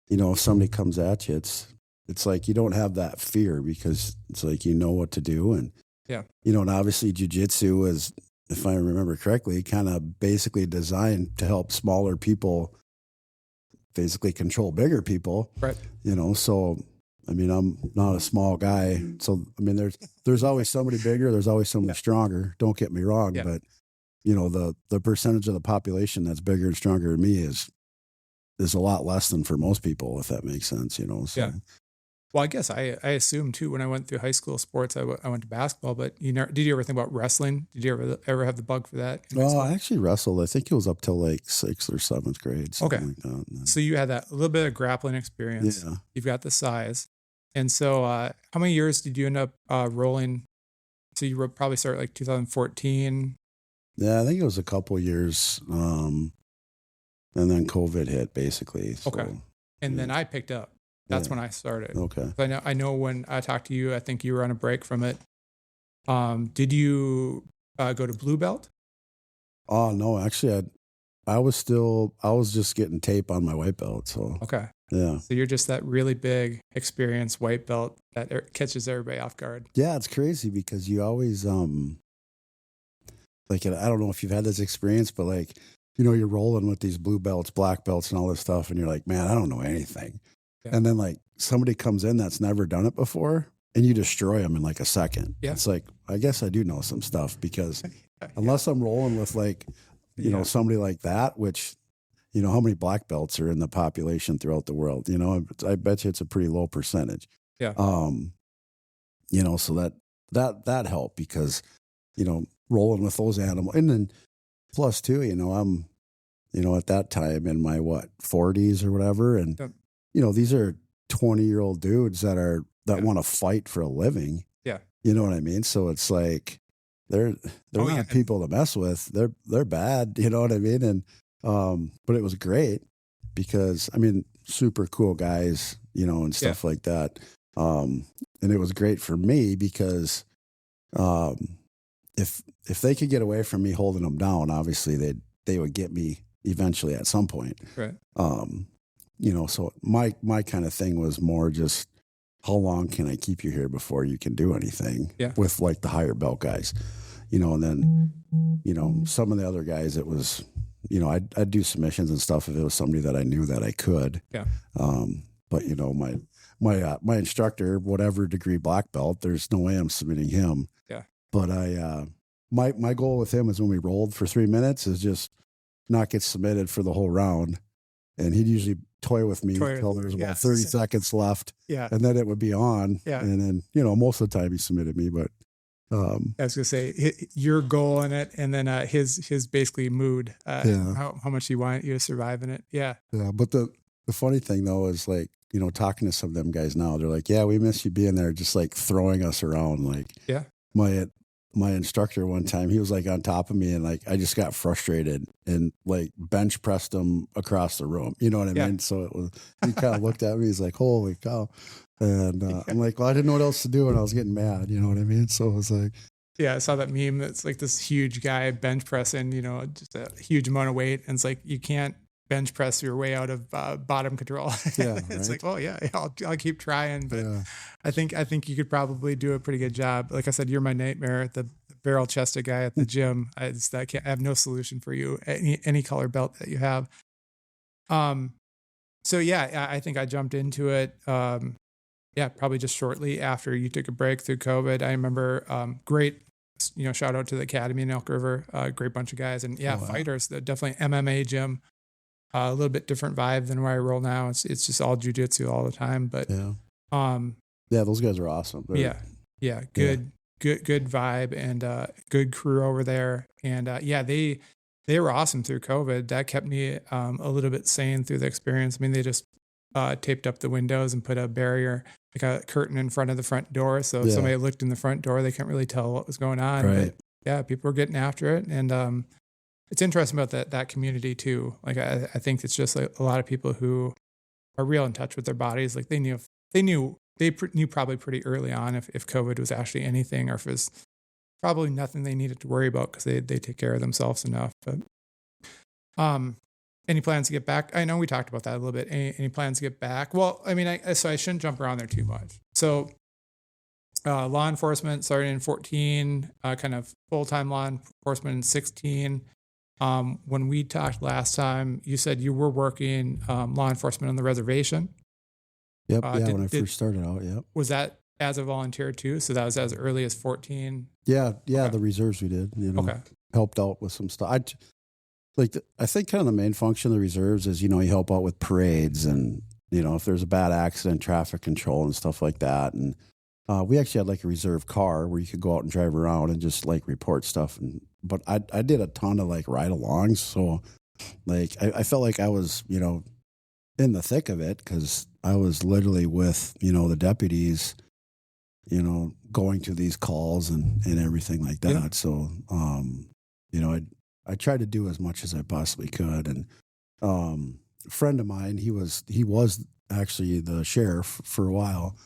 if somebody comes at you, it's like, you don't have that fear because it's like, what to do. And, and obviously jiu-jitsu is, if I remember correctly, kind of basically designed to help smaller people basically control bigger people, right? So, I mean, I'm not a small guy. So, I mean, there's always somebody bigger. There's always somebody stronger. Don't get me wrong. But, the percentage of the population that's bigger and stronger than me is a lot less than for most people, if that makes sense, So. Yeah. Well, I guess I assumed too, when I went through high school sports, I went to basketball, but did you ever think about wrestling? Did you ever have the bug for that? Well, I actually wrestled. I think it was up till like 6th or 7th grade. Okay. Like that. So you had that little bit of grappling experience. Yeah. You've got the size. And so how many years did you end up rolling? So you probably started like 2014. Yeah, I think it was a couple years. and then COVID hit basically. So, okay. And then I picked up. That's when I started. Okay. I know when I talked to you, I think you were on a break from it. Did you go to blue belt? Oh no, actually I was just getting tape on my white belt. So okay. Yeah. So you're just that really big, experienced white belt that catches everybody off guard. Yeah, it's crazy because you always like, I don't know if you've had this experience, but like, you're rolling with these blue belts, black belts, and all this stuff, and you're like, man, I don't know anything. Yeah. And then like somebody comes in that's never done it before, and you destroy them in like a second. Yeah. It's like, I guess I do know some stuff because unless I'm rolling with like, somebody like that, which, how many black belts are in the population throughout the world? I bet you it's a pretty low percentage. Yeah. So that helped because, rolling with those animals. And then plus too, I'm, at that time in my 40s or whatever. And, these are 20-year-old dudes that want to fight for a living. Yeah. You know what I mean? So it's like, they're not people to mess with. They're bad. You know what I mean? And, but it was great because super cool guys, and stuff like that. And it was great for me because, if they could get away from me holding them down, obviously they would get me eventually at some point. Right. So my kind of thing was more just how long can I keep you here before you can do anything with like the higher belt guys, and then, some of the other guys, it was, I'd do submissions and stuff if it was somebody that I knew that I could. Yeah. But my instructor, whatever degree black belt, there's no way I'm submitting him. Yeah. But my goal with him is when we rolled for 3 minutes is just not get submitted for the whole round. And he'd usually toy with me until there was about 30 seconds left. Yeah. And then it would be on. Yeah. And then, most of the time he submitted me, but I was gonna say your goal in it, and then his basically mood, how much he wanted you to survive in it. Yeah. Yeah. But the funny thing though is like, talking to some of them guys now, they're like, yeah, we miss you being there, just like throwing us around. Like, my instructor one time, he was like on top of me, and like I just got frustrated and like bench pressed him across the room. You know what I mean? So it was, he kind of looked at me, he's like, holy cow. And I'm like, well, I didn't know what else to do, and I was getting mad. You know what I mean? So it was like, I saw that meme. That's like this huge guy bench pressing, just a huge amount of weight, and it's like you can't bench press your way out of bottom control. Yeah, it's like, oh yeah, I'll keep trying, but I think you could probably do a pretty good job. Like I said, you're my nightmare, the barrel chested guy at the gym. I have no solution for you, any color belt that you have. So I think I jumped into it. Probably just shortly after you took a break through COVID. I remember great, shout out to the Academy in Elk River, great bunch of guys, and fighters. Definitely MMA gym. A little bit different vibe than where I roll now. It's just all jiu-jitsu all the time, but those guys are awesome. Good vibe and good crew over there. And they were awesome through COVID. That kept me a little bit sane through the experience. They just taped up the windows and put a barrier, like a curtain in front of the front door. So if somebody looked in the front door, they can't really tell what was going on. Right. But people were getting after it. And it's interesting about that community too. Like I think it's just like a lot of people who are real in touch with their bodies. Like they knew probably pretty early on if COVID was actually anything, or if it was probably nothing they needed to worry about because they take care of themselves enough. But any plans to get back? I know we talked about that a little bit. Any plans to get back? Well, so I shouldn't jump around there too much. So law enforcement started in 14, kind of full-time law enforcement in 16. When we talked last time, you said you were working law enforcement on the reservation. Yep. When I first started out. Yep. Was that as a volunteer too? So that was as early as 14. Yeah. Okay. The reserves we did. Helped out with some stuff. I think kind of the main function of the reserves is you help out with parades and if there's a bad accident, traffic control and stuff like that. And we actually had like a reserve car where you could go out and drive around and just like report stuff. But I did a ton of like ride alongs. So like, I felt like I was, in the thick of it because I was literally with, the deputies, going to these calls and everything like that. Yeah. So, I tried to do as much as I possibly could. And a friend of mine, he was actually the sheriff for a while.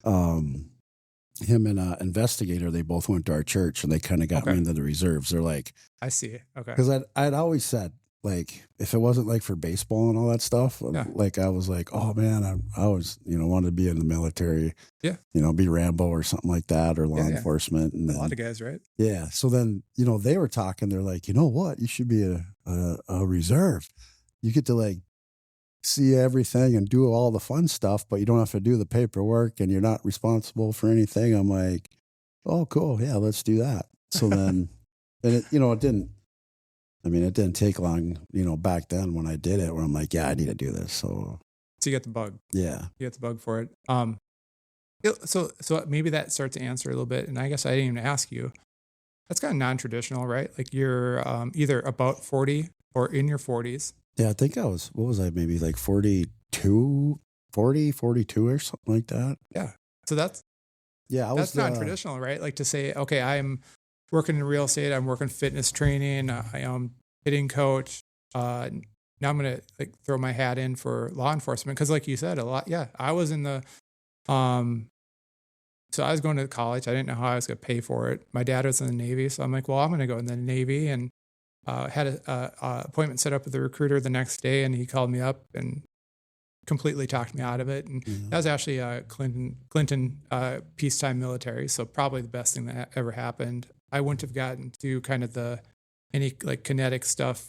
Him and an investigator, they both went to our church, and they kind of got me into the reserves. They're like, I see. Okay. Because I'd always said, like, if it wasn't like for baseball and all that stuff, like I was like, oh man, I always, wanted to be in the military. Yeah. Be Rambo or something like that, or law enforcement. And then, a lot of guys, right? Yeah. So then, they were talking, they're like, you know what? You should be a reserve. You get to like see everything and do all the fun stuff, but you don't have to do the paperwork and you're not responsible for anything. I'm like, oh, cool. Yeah, let's do that. So then, and it didn't take long, back then when I did it, where I'm like, yeah, I need to do this. So you get the bug. Yeah. You get the bug for it. So maybe that starts to answer a little bit. And I guess I didn't even ask you, that's kind of non-traditional, right? Like you're either about 40 or in your 40s. Yeah, I think what was I, maybe like 42 or something like that. Yeah. So that's non-traditional, right? Like to say, okay, I'm working in real estate, I'm working fitness training, I am hitting coach. Now I'm going to like throw my hat in for law enforcement. Cause like you said, I was in the, so I was going to college. I didn't know how I was going to pay for it. My dad was in the Navy. So I'm like, well, I'm going to go in the Navy, and had a appointment set up with the recruiter the next day, and he called me up and completely talked me out of it. And that was actually Clinton peacetime military. So probably the best thing that ever happened. I wouldn't have gotten to kind of any like kinetic stuff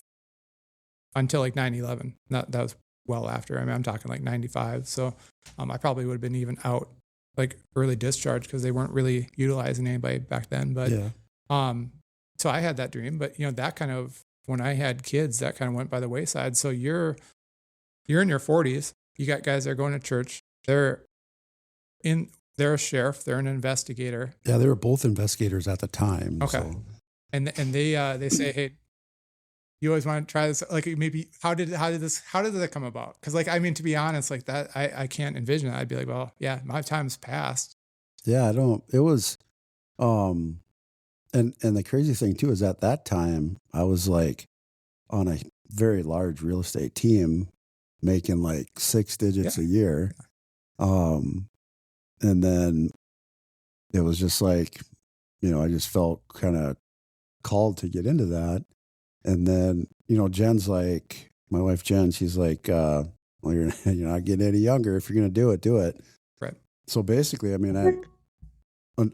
until like 9/11. That was well after. I mean, I'm talking like 95. So I probably would have been even out like early discharge because they weren't really utilizing anybody back then. But so I had that dream, but that kind of, when I had kids, that kind of went by the wayside. So you're in your 40s. You got guys that are going to church. They're a sheriff. They're an investigator. Yeah, they were both investigators at the time. Okay. So. And they say, hey, you always want to try this. Like maybe how did that come about? Because like, I mean, to be honest, like that, I can't envision it. I'd be like, well, yeah, my time's passed. Yeah, it was, and the crazy thing too is at that time I was like on a very large real estate team, making like 6 digits a year. And then it was just like, I just felt kind of called to get into that. And then, Jen's like, my wife Jen, she's like, well, you're not getting any younger. If you're going to do it. Right. So basically, I mean,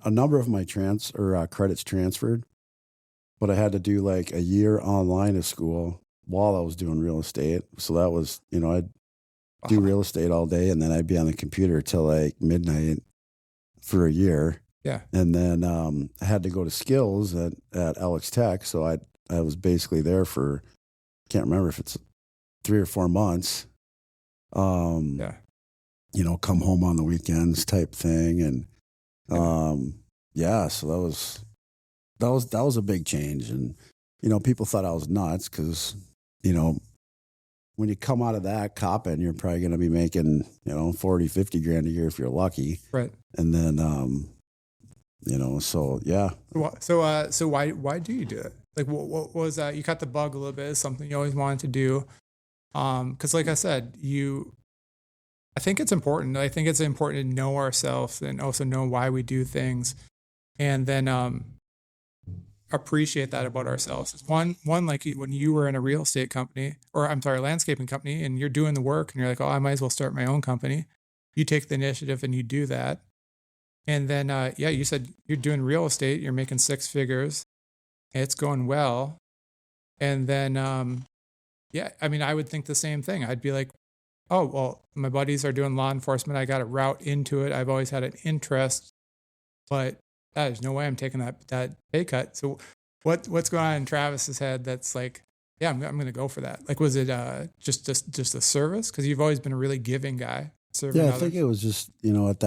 a number of my credits transferred, but I had to do like a year online of school while I was doing real estate. So that was, I'd do real estate all day, and then I'd be on the computer till like midnight for a year. Yeah. And then I had to go to skills at Alex Tech. So I was basically there for, can't remember if it's 3 or 4 months. Come home on the weekends type thing. And so that was a big change. And, people thought I was nuts because, when you come out of that copping, you're probably going to be making, 40, 50 grand a year if you're lucky. Right. And then, so yeah. So why do you do it? Like what was that? You caught the bug a little bit. It's something you always wanted to do. Cause like I said, I think it's important. I think it's important to know ourselves and also know why we do things, and then appreciate that about ourselves. It's one like when you were in a real estate company, or I'm sorry, landscaping company, and you're doing the work, and you're like, oh, I might as well start my own company. You take the initiative and you do that, and then you said you're doing real estate. You're making 6 figures. It's going well, and then I mean, I would think the same thing. I'd be like, oh, well, my buddies are doing law enforcement. I got a route into it. I've always had an interest, but there's no way I'm taking that pay cut. So what's going on in Travis's head that's like, yeah, I'm going to go for that. Like, was it just a service? Because you've always been a really giving guy. Yeah, I think it was just, at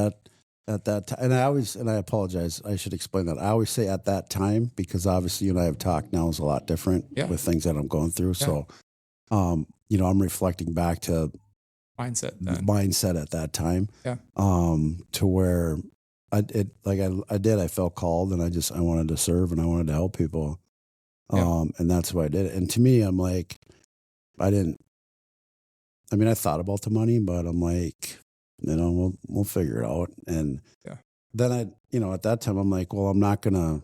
that time. And I apologize. I should explain that. I always say at that time, because obviously you and I have talked now is a lot different with things that I'm going through. Yeah. So, I'm reflecting back to mindset at that time. Yeah. To where I felt called, and I wanted to serve, and I wanted to help people. And that's why I did it. And to me, I'm like, I mean, I thought about the money, but I'm like, we'll figure it out. And then at that time, I'm like, well, I'm not gonna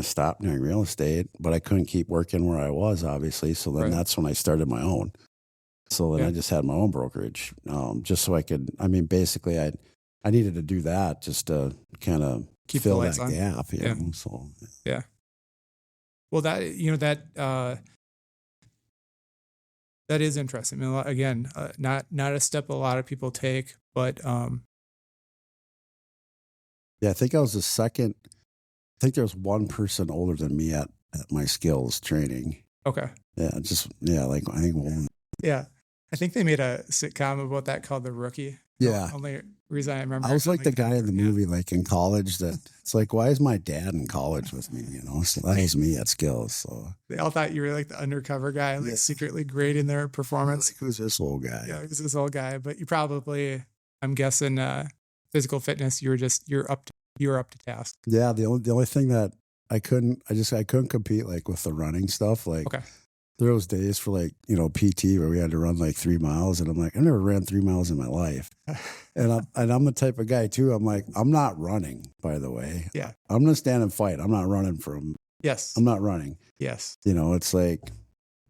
stop doing real estate, but I couldn't keep working where I was, obviously. So then that's when I started my own. So then I just had my own brokerage, just so I could. I mean, basically, I needed to do that just to kind of fill that gap. You know? So well, that is interesting. I mean, again, not a step a lot of people take, but I think I was the second. I think there was one person older than me at my skills training. Okay. Like I think one. Yeah, I think they made a sitcom about that called The Rookie. Yeah. The only reason I remember. I was like the guy in the movie, like in college, that it's like, why is my dad in college with me? So that was me at skills. So they all thought you were like the undercover guy, like secretly grading their performance. Like, who's this old guy? Yeah, who's this old guy? But you probably, I'm guessing, physical fitness. You're up to task. Yeah. The only thing that I couldn't compete like with the running stuff. Like there was days for like, PT where we had to run like 3 miles, and I'm like, I never ran 3 miles in my life. And I'm the type of guy too. I'm like, I'm not running, by the way. Yeah. I'm going to stand and fight. I'm not running from. Yes. I'm not running. Yes. It's like,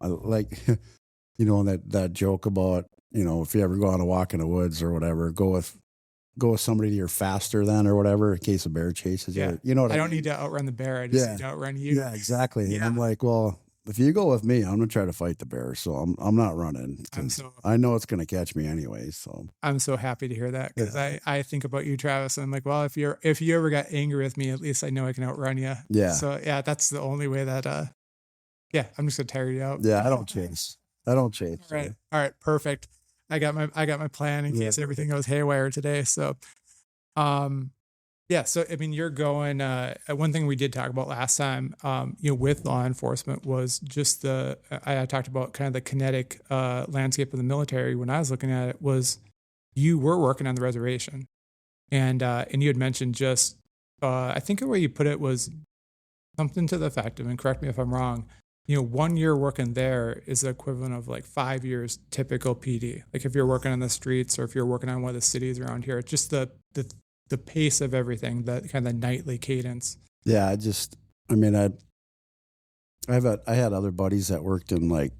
that joke about, if you ever go on a walk in the woods or whatever, go with somebody you're faster than or whatever in case a bear chases you. You know what I mean? I don't need to outrun the bear. I just need to outrun you. Yeah, exactly. Yeah. And I'm like, well, if you go with me, I'm gonna try to fight the bear. So I'm not running. I know it's gonna catch me anyway. So I'm so happy to hear that, because I think about you, Travis, and I'm like, well, if you ever got angry with me, at least I know I can outrun you. Yeah. So that's the only way that I'm just gonna tire you out. Yeah, I don't chase. All right, perfect. I got my plan in case everything goes haywire today. So, so I mean, you're going. One thing we did talk about last time, with law enforcement was just I talked about kind of the kinetic landscape of the military. When I was looking at it, was you were working on the reservation, and you had mentioned just I think the way you put it was something to the effect of, and correct me if I'm wrong, 1 year working there is the equivalent of like 5 years typical PD. Like if you're working on the streets or if you're working on one of the cities around here, it's just the pace of everything, that kind of the nightly cadence. Yeah. I had other buddies that worked in like,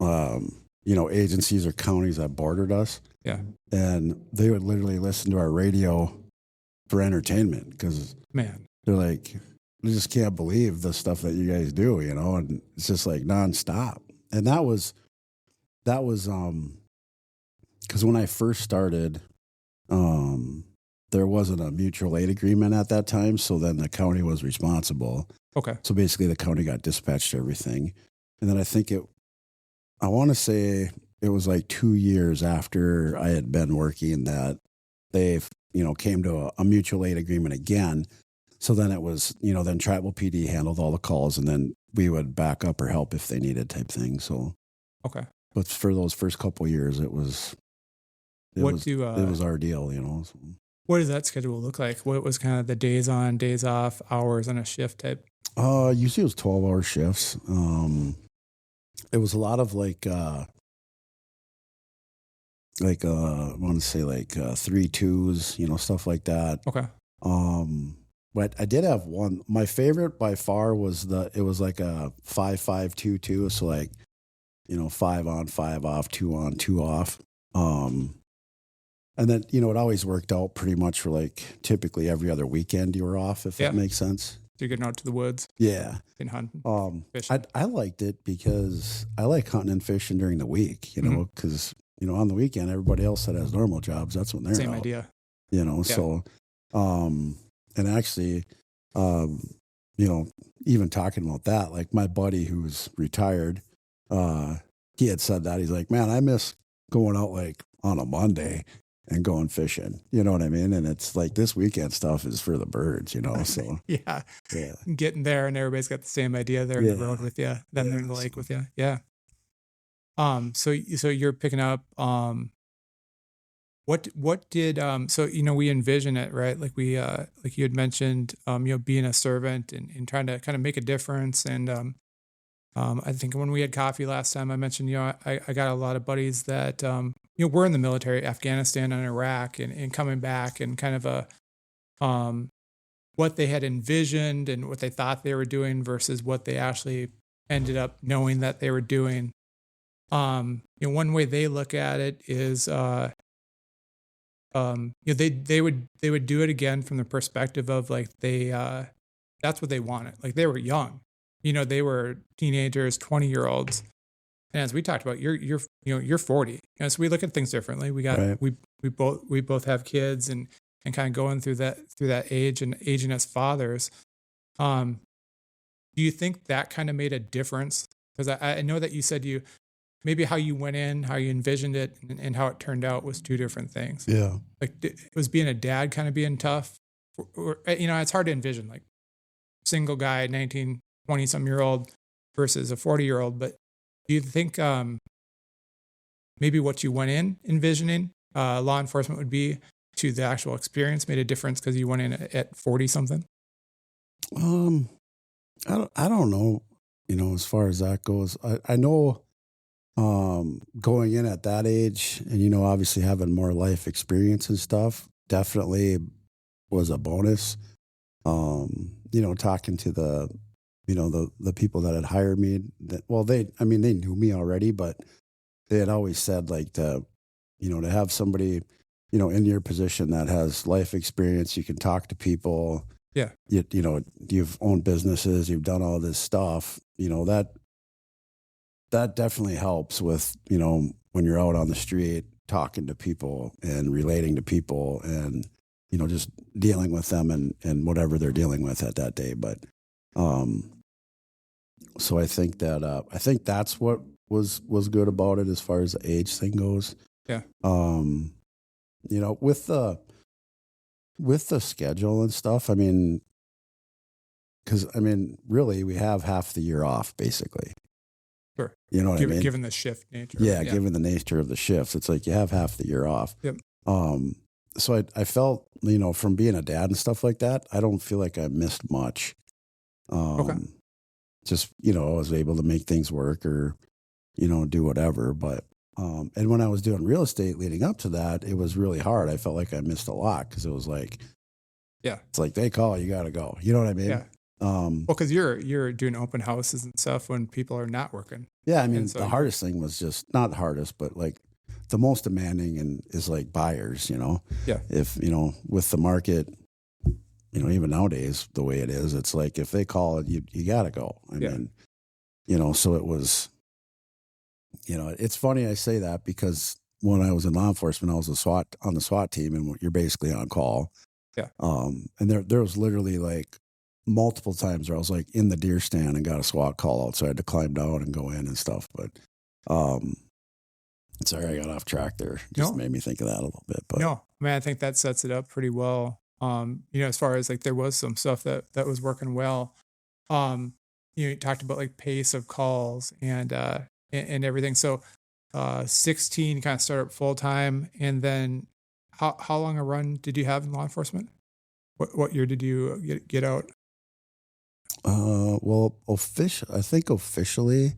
agencies or counties that bordered us. Yeah. And they would literally listen to our radio for entertainment, because they're like, I just can't believe the stuff that you guys do, and it's just like nonstop. And that was because when I first started, there wasn't a mutual aid agreement at that time. So then the county was responsible. Okay. So basically the county got dispatched to everything. And then I want to say it was like 2 years after I had been working that they, came to a mutual aid agreement again. So then it was, then tribal PD handled all the calls, and then we would back up or help if they needed, type thing. So, okay. But for those first couple of years, it was our deal, So. What does that schedule look like? What was kind of the days on, days off, hours on a shift type? Usually it was 12-hour shifts. It was a lot of I want to say 3-2s, stuff like that. Okay. But I did have one. My favorite by far was it was like a 5-5-2-2. So 5 on, 5 off, 2 on, 2 off. And then, it always worked out pretty much for typically every other weekend you were off, if that makes sense. So you're getting out to the woods. Yeah. And hunting. Fishing. I liked it because I like hunting and fishing during the week, because, on the weekend, everybody else that has normal jobs, that's when they're Same out. idea. So, and actually, even talking about that, like my buddy who's retired, he had said that. He's like, man, I miss going out on a Monday and going fishing. You know what I mean? And it's like this weekend stuff is for the birds, so. Yeah. Getting there and everybody's got the same idea. They're in the road with you. Then they're in the lake with you. Yeah. So you're picking up, what did, we envision it, right? Like we, like you had mentioned, being a servant and trying to kind of make a difference. And, I think when we had coffee last time, I mentioned, I got a lot of buddies that, were in the military, Afghanistan and Iraq, and coming back, and kind of what they had envisioned and what they thought they were doing versus what they actually ended up knowing that they were doing. One way they look at it is, they would do it again from the perspective of like that's what they wanted. Like they were young, they were teenagers, 20-year-olds. And as we talked about, you're 40. So we look at things differently. We got, right. we both have kids and kind of going through that age and aging as fathers. Do you think that kind of made a difference? Because I know that you said maybe how you went in, how you envisioned it, and how it turned out was two different things. Yeah. Like, was being a dad kind of being tough? Or, it's hard to envision, like, single guy, 19, 20-some-year-old versus a 40-year-old. But do you think maybe what you went in envisioning law enforcement would be to the actual experience made a difference because you went in at 40-something? I don't know, as far as that goes. I know going in at that age and, obviously having more life experience and stuff definitely was a bonus. Talking to the people that had hired me, they knew me already, but they had always said like to have somebody, in your position that has life experience, you can talk to people. Yeah. You've owned businesses, you've done all this stuff, that definitely helps with, when you're out on the street talking to people and relating to people and, just dealing with them and whatever they're dealing with at that day. But, so I think that's what was good about it as far as the age thing goes. Yeah. With the schedule and stuff, really we have half the year off basically. Sure. You know what I mean? Given the shift nature. Yeah, given the nature of the shifts, it's like you have half the year off. Yep. So I felt, from being a dad and stuff like that, I don't feel like I missed much. Okay. Just, I was able to make things work or, do whatever. But, and when I was doing real estate leading up to that, it was really hard. I felt like I missed a lot because it was like, yeah, it's like they call, you got to go. You know what I mean? Yeah. Because you're doing open houses and stuff when people are not working. Yeah, the hardest thing was just not the hardest, but like the most demanding and is like buyers. Yeah. If with the market, even nowadays the way it is, it's like if they call it, you gotta go. I mean, so it was. It's funny I say that because when I was in law enforcement, I was on the SWAT team, and you're basically on call. Yeah. And there was literally like multiple times where I was like in the deer stand and got a SWAT call out, so I had to climb down and go in and stuff. But sorry, I got off track there. Just made me think of that a little bit. But no, I think that sets it up pretty well. As far as like there was some stuff that was working well. You talked about like pace of calls and everything. So 16 you kind of started up full time, and then how long a run did you have in law enforcement? What year did you get out? Well, I think officially,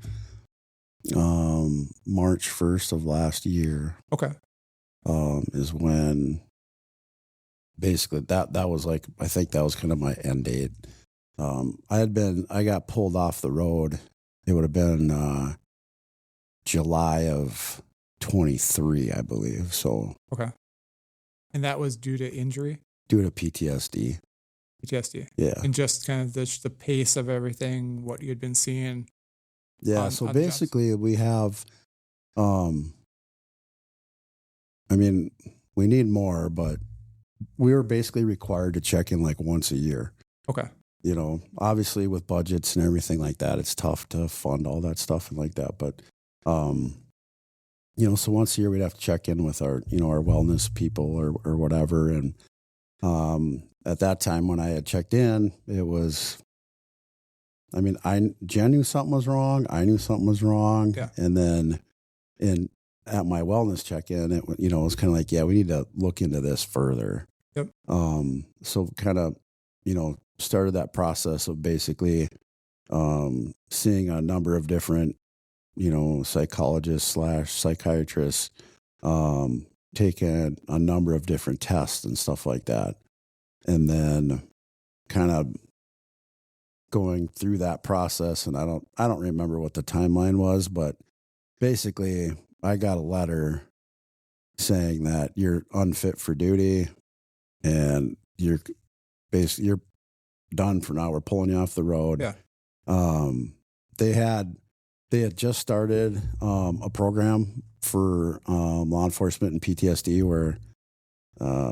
March 1st of last year. Okay. Is when basically that was like, I think that was kind of my end date. I got pulled off the road. It would have been, July of 23, I believe. So. Okay. And that was due to injury? Due to PTSD. PTSD. Yeah. And just kind of the pace of everything, what you had been seeing. Yeah. So basically we have, we need more, but we were basically required to check in like once a year. Okay. Obviously with budgets and everything like that, it's tough to fund all that stuff and like that. But, so once a year we'd have to check in with our, our wellness people or whatever. And, at that time when I had checked in, it was, Jen knew something was wrong. I knew something was wrong. Yeah. And then at my wellness check-in, it was kind of like, yeah, we need to look into this further. Yep. So kind of, started that process of basically, seeing a number of different, psychologists / psychiatrists, taking a number of different tests and stuff like that. And then kind of going through that process. And I don't remember what the timeline was, but basically I got a letter saying that you're unfit for duty and you're done for now. We're pulling you off the road. Yeah. They had just started a program for law enforcement and PTSD where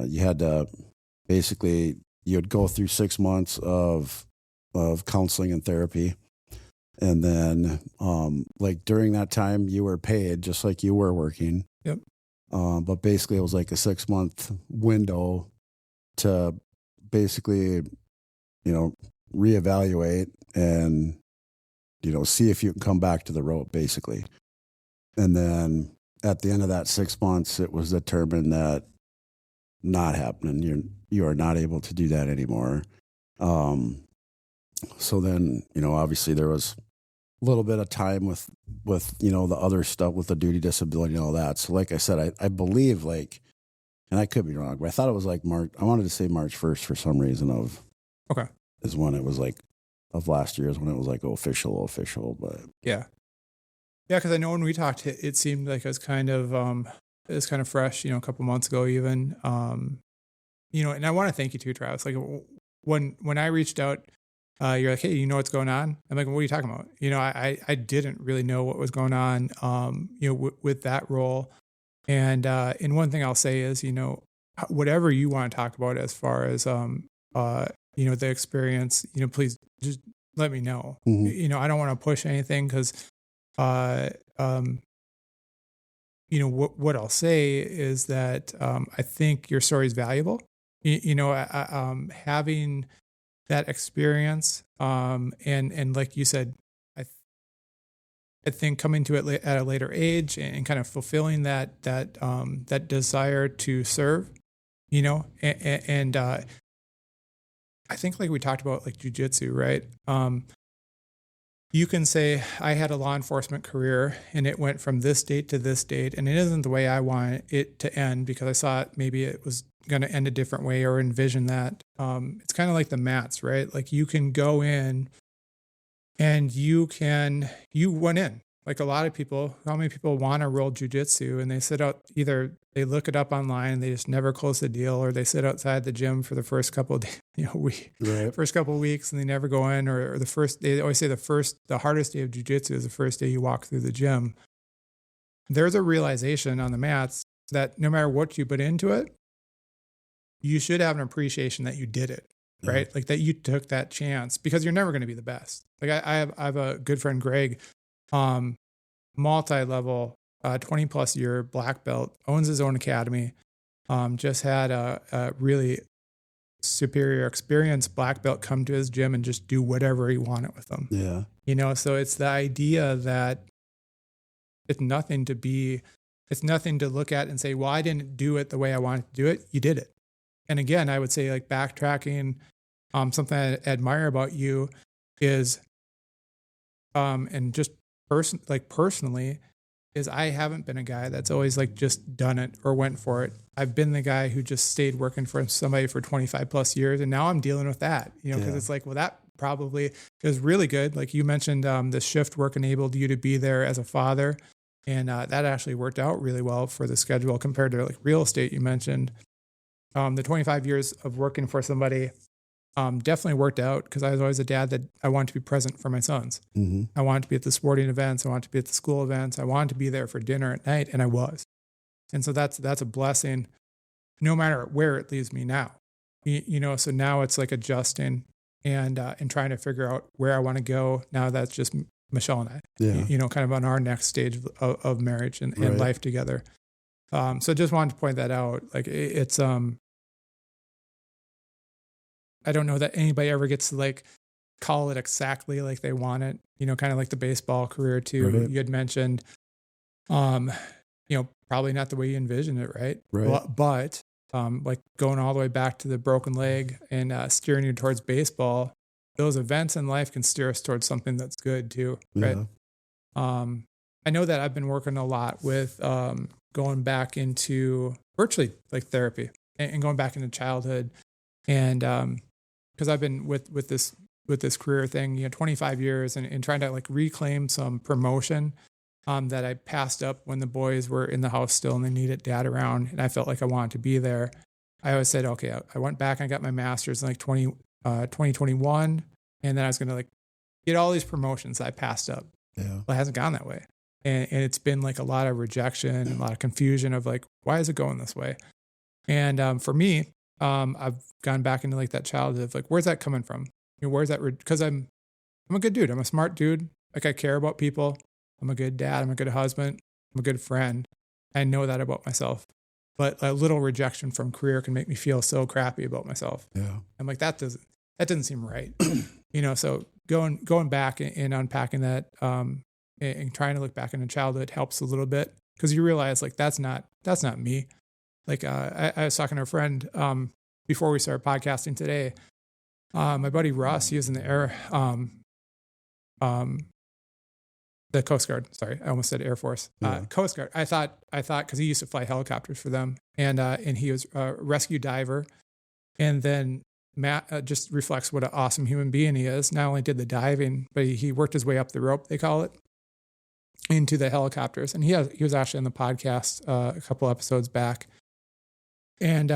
you had to basically, you'd go through 6 months of counseling and therapy. And then like during that time you were paid just like you were working. Yep. But basically it was like a 6-month window to basically, reevaluate and, see if you can come back to the road basically. And then at the end of that 6 months, it was determined that not happening. You are not able to do that anymore. So then, obviously there was a little bit of time with, the other stuff with the duty disability and all that. So like I said, I believe and I could be wrong, but I thought it was like March. I wanted to say March 1st for some reason is when it was like of last year is when it was like official, but yeah. Yeah. Cause I know when we talked, it seemed like it was kind of fresh, a couple months ago even, and I want to thank you too, Travis. Like when I reached out, you're like, hey, you know what's going on? I'm like, what are you talking about? I didn't really know what was going on, with that role. And one thing I'll say is, whatever you want to talk about as far as, the experience, please just let me know. Mm-hmm. I don't want to push anything because, what I'll say is that I think your story is valuable. Having that experience, and like you said, I think coming to it at a later age and kind of fulfilling that desire to serve, and I think like we talked about like jiu-jitsu, right? You can say I had a law enforcement career and it went from this date to this date, and it isn't the way I want it to end because I saw maybe it was going to end a different way or envision that. It's kind of like the mats, right? Like you can go in and you went in. Like a lot of people, how many people want to roll jiu-jitsu and they sit out, either they look it up online and they just never close the deal, or they sit outside the gym for the first couple of days, first couple of weeks and they never go in, or they always say the hardest day of jiu-jitsu is the first day you walk through the gym. There's a realization on the mats that no matter what you put into it, you should have an appreciation that you did it, right? Yeah. Like that you took that chance because you're never going to be the best. Like I have a good friend, Greg, multi-level, 20 plus year black belt, owns his own academy, just had a really superior experienced black belt come to his gym and just do whatever he wanted with them. Yeah. So it's the idea that it's nothing to look at and say, well, I didn't do it the way I wanted to do it. You did it. And again, I would say like backtracking, something I admire about you is, and just personally is I haven't been a guy that's always like just done it or went for it. I've been the guy who just stayed working for somebody for 25 plus years. And now I'm dealing with that, because it's like, well, that probably is really good. Like you mentioned, the shift work enabled you to be there as a father. And that actually worked out really well for the schedule compared to like real estate you mentioned. The 25 years of working for somebody definitely worked out because I was always a dad that I wanted to be present for my sons. Mm-hmm. I wanted to be at the sporting events. I wanted to be at the school events. I wanted to be there for dinner at night, and I was. And so that's a blessing no matter where it leaves me now. So now it's like adjusting and trying to figure out where I want to go. Now that's just Michelle and I, kind of on our next stage of marriage and life together. So just wanted to point that out. Like it's, I don't know that anybody ever gets to like call it exactly like they want it, kind of like the baseball career too. Right. You had mentioned, probably not the way you envisioned it. Right. But like going all the way back to the broken leg and steering you towards baseball, those events in life can steer us towards something that's good too. Right. I know that I've been working a lot with going back into virtually like therapy and going back into childhood. And because I've been with this career thing, 25 years and trying to like reclaim some promotion that I passed up when the boys were in the house still and they needed dad around. And I felt like I wanted to be there. I always said, okay, I went back and I got my master's in like 2021. And then I was going to like get all these promotions that I passed up. Yeah. Well, it hasn't gone that way. And it's been like a lot of rejection and a lot of confusion of like, why is it going this way? And for me, I've gone back into like that childhood of like, where's that coming from? Where's that? Because I'm a good dude. I'm a smart dude. Like I care about people. I'm a good dad. I'm a good husband. I'm a good friend. I know that about myself. But a little rejection from career can make me feel so crappy about myself. Yeah. I'm like, that doesn't seem right. So going back and unpacking that and trying to look back into childhood helps a little bit because you realize like that's not me. Like I was talking to a friend before we started podcasting today. My buddy Russ, he was in the air, the Coast Guard. Sorry, I almost said Air Force. Coast Guard. I thought because he used to fly helicopters for them, and he was a rescue diver. And then Matt just reflects what an awesome human being he is. Not only did the diving, but he worked his way up the rope, they call it, into the helicopters. And he was actually on the podcast a couple episodes back. And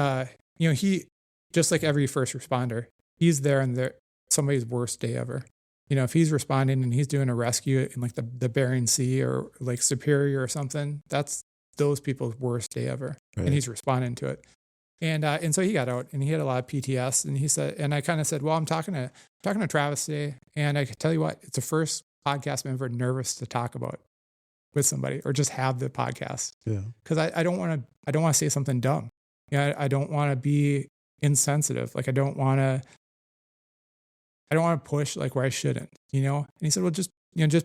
he, just like every first responder, he's there in somebody's worst day ever. If he's responding and he's doing a rescue in like the Bering Sea or like Superior or something, that's those people's worst day ever. Right. And he's responding to it. And so he got out and he had a lot of PTSD. And he said, and I kind of said, well, I'm talking to Travis today. And I can tell you what, it's the first podcast I'm ever nervous to talk about with somebody or just have the podcast. Yeah. Cause I don't want to say something dumb. I don't want to be insensitive. Like I don't want to push like where I shouldn't, And he said, well, just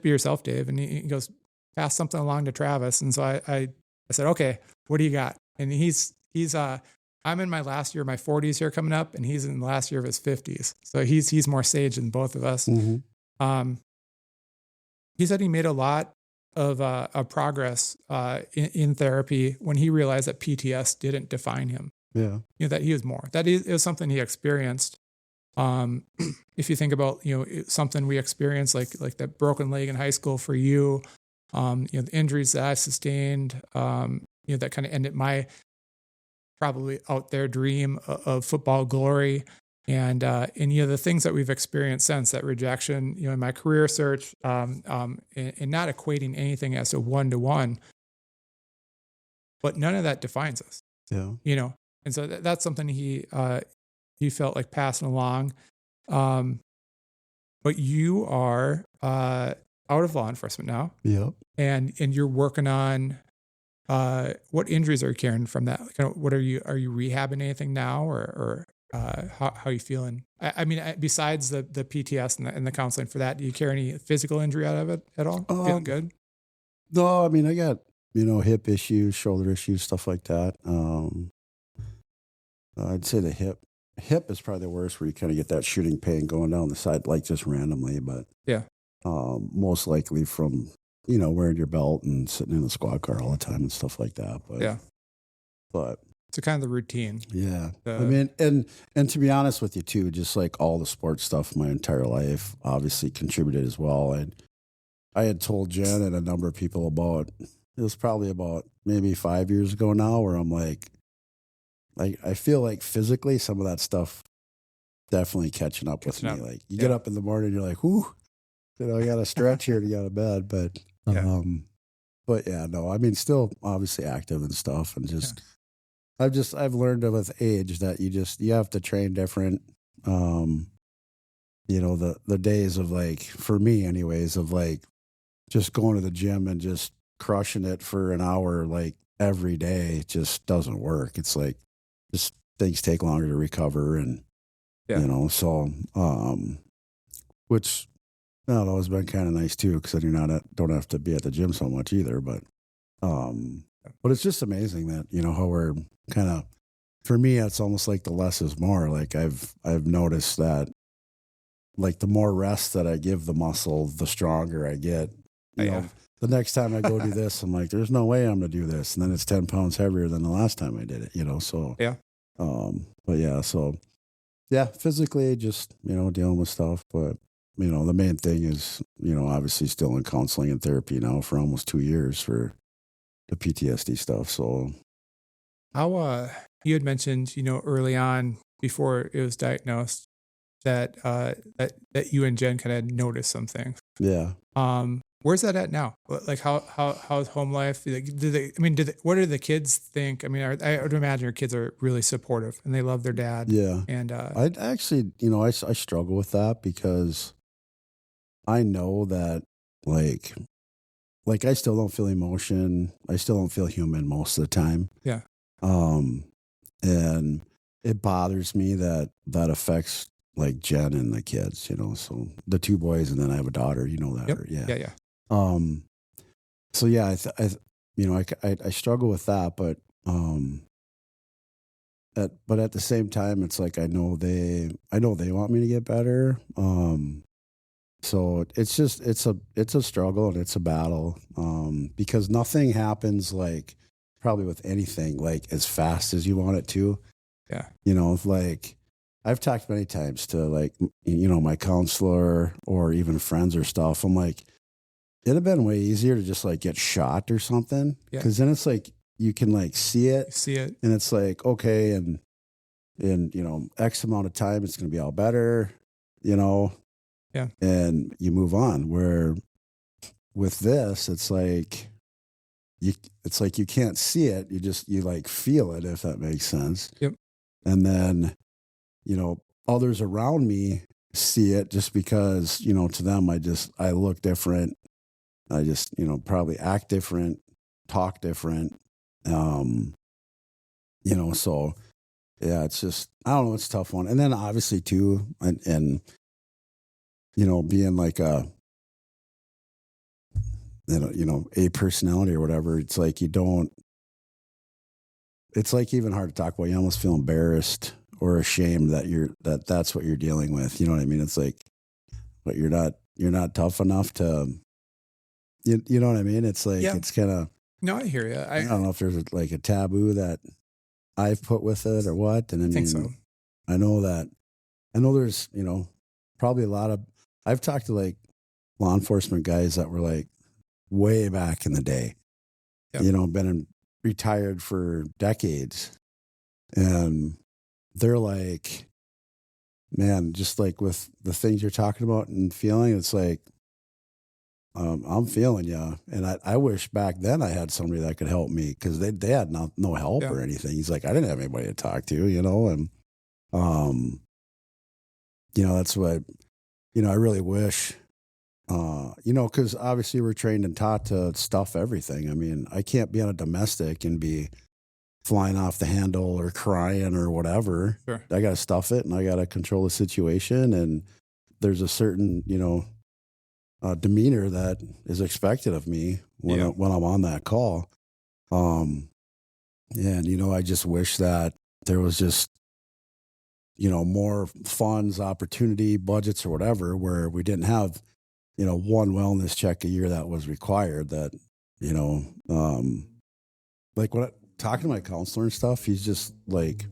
be yourself, Dave. And he goes, pass something along to Travis. And so I said, okay, what do you got? And he's I'm in my last year, my 40s here coming up, and he's in the last year of his 50s. So he's more sage than both of us. Mm-hmm. He said he made a lot of progress in therapy when he realized that PTSD didn't define him. Yeah. That he was more. That it was something he experienced. If you think about, something we experienced, like that broken leg in high school for you, the injuries that I sustained, that kind of ended my probably out there dream of football glory. And the things that we've experienced since that rejection, in my career search, and not equating anything as a one-to-one, but none of that defines us. Yeah. And so that's something he felt like passing along. But you are out of law enforcement now. Yep. And you're working on what injuries are you carrying from that? What are you rehabbing anything now or how are you feeling? I mean, besides the PTS and the counseling for that, do you carry any physical injury out of it at all? Feeling good? No, I mean, I got, hip issues, shoulder issues, stuff like that. I'd say the hip is probably the worst, where you kind of get that shooting pain going down the side, like just randomly, but yeah, most likely from, wearing your belt and sitting in the squad car all the time and stuff like that. But yeah, but it's kind of the routine. Yeah. I mean, and to be honest with you too, just like all the sports stuff my entire life obviously contributed as well. And I had told Jen and a number of people it was probably about maybe 5 years ago now, where I'm like I feel like physically some of that stuff definitely catching up with me. Like you get up in the morning, you're like, whoo, I got to stretch here to get out of bed. But yeah, no, I mean, still obviously active and stuff, and just I've learned with age that you have to train different. The days of like, for me anyways, of like just going to the gym and just crushing it for an hour like every day just doesn't work. It's like just things take longer to recover, and which I don't know, has been kind of nice too, because then don't have to be at the gym so much either. But it's just amazing that how we're kind of, for me, it's almost like the less is more. Like I've noticed that like the more rest that I give the muscle, the stronger I get. You know, the next time I go do this, I'm like, there's no way I'm going to do this. And then it's 10 pounds heavier than the last time I did it, you know? So, but yeah, so yeah, physically just, you know, dealing with stuff, but you know, the main thing is, you know, obviously still in counseling and therapy now for almost 2 years for the PTSD stuff. So how, you had mentioned, you know, early on before it was diagnosed that, that you and Jen kind of noticed some things. Yeah. Where's that at now? Like how's home life? Like, what do the kids think? I mean, I would imagine your kids are really supportive and they love their dad. Yeah. And, I actually, you know, I struggle with that because I know that like I still don't feel emotion. I still don't feel human most of the time. Yeah. And it bothers me that affects like Jen and the kids, you know, so the 2 boys and then I have a daughter, you know that. Yep. Yeah. So yeah, you know, I struggle with that, but at the same time, it's like, I know they want me to get better. So it's just, it's a struggle and it's a battle. Because nothing happens like probably with anything, like as fast as you want it to. Yeah. You know, like I've talked many times to like, you know, my counselor or even friends or stuff. I'm like, it'd have been way easier to just like get shot or something. Yeah. Cause then it's like, you can like see it and it's like, okay. And in, you know, X amount of time, it's going to be all better, you know? Yeah. And you move on. Where with this, it's like you can't see it. You like feel it, if that makes sense. Yep. And then, you know, others around me see it just because, you know, to them, I look different. I just, you know, probably act different, talk different. You know, so yeah, it's just, I don't know, it's a tough one. And then obviously too, and you know, being like a personality or whatever, it's like it's like even hard to talk about. You almost feel embarrassed or ashamed that that's what you're dealing with. You know what I mean? It's like, but you're not tough enough to, you know what I mean? It's like, it's kind of, no, I hear you. I don't know if there's like a taboo that I've put with it or what. And I think so. I know there's, you know, probably a lot of, I've talked to like law enforcement guys that were like way back in the day, you know, retired for decades. And they're like, man, just like with the things you're talking about and feeling, it's like, I'm feeling you. And I wish back then I had somebody that could help me because they had no help or anything. He's like, I didn't have anybody to talk to, you know? And, you know, that's what, you know, I really wish, you know, because obviously we're trained and taught to stuff everything. I mean, I can't be on a domestic and be flying off the handle or crying or whatever. Sure. I got to stuff it and I got to control the situation. And there's a certain, you know, demeanor that is expected of me when I'm on that call. And, you know, I just wish that there was just, you know, more funds, opportunity, budgets or whatever, where we didn't have, you know, one wellness check a year that was required that, you know, like when talking to my counselor and stuff, he's just like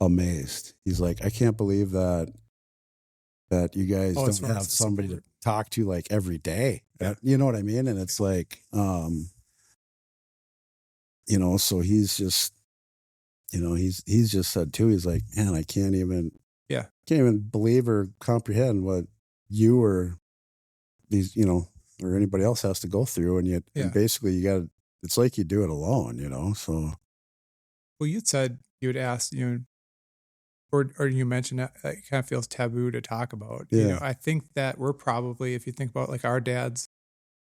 amazed. He's like, I can't believe that you guys don't have somebody to talk to like every day. You know what I mean? And it's like, you know, so he's just, you know, he's just said too, he's like, man, I can't even believe or comprehend what you or these, you know, or anybody else has to go through. And yet, and basically it's like you do it alone, you know? So. Well, you said you would ask, you know, or you mentioned that it kind of feels taboo to talk about. Yeah. You know, I think that we're probably, if you think about like our dads,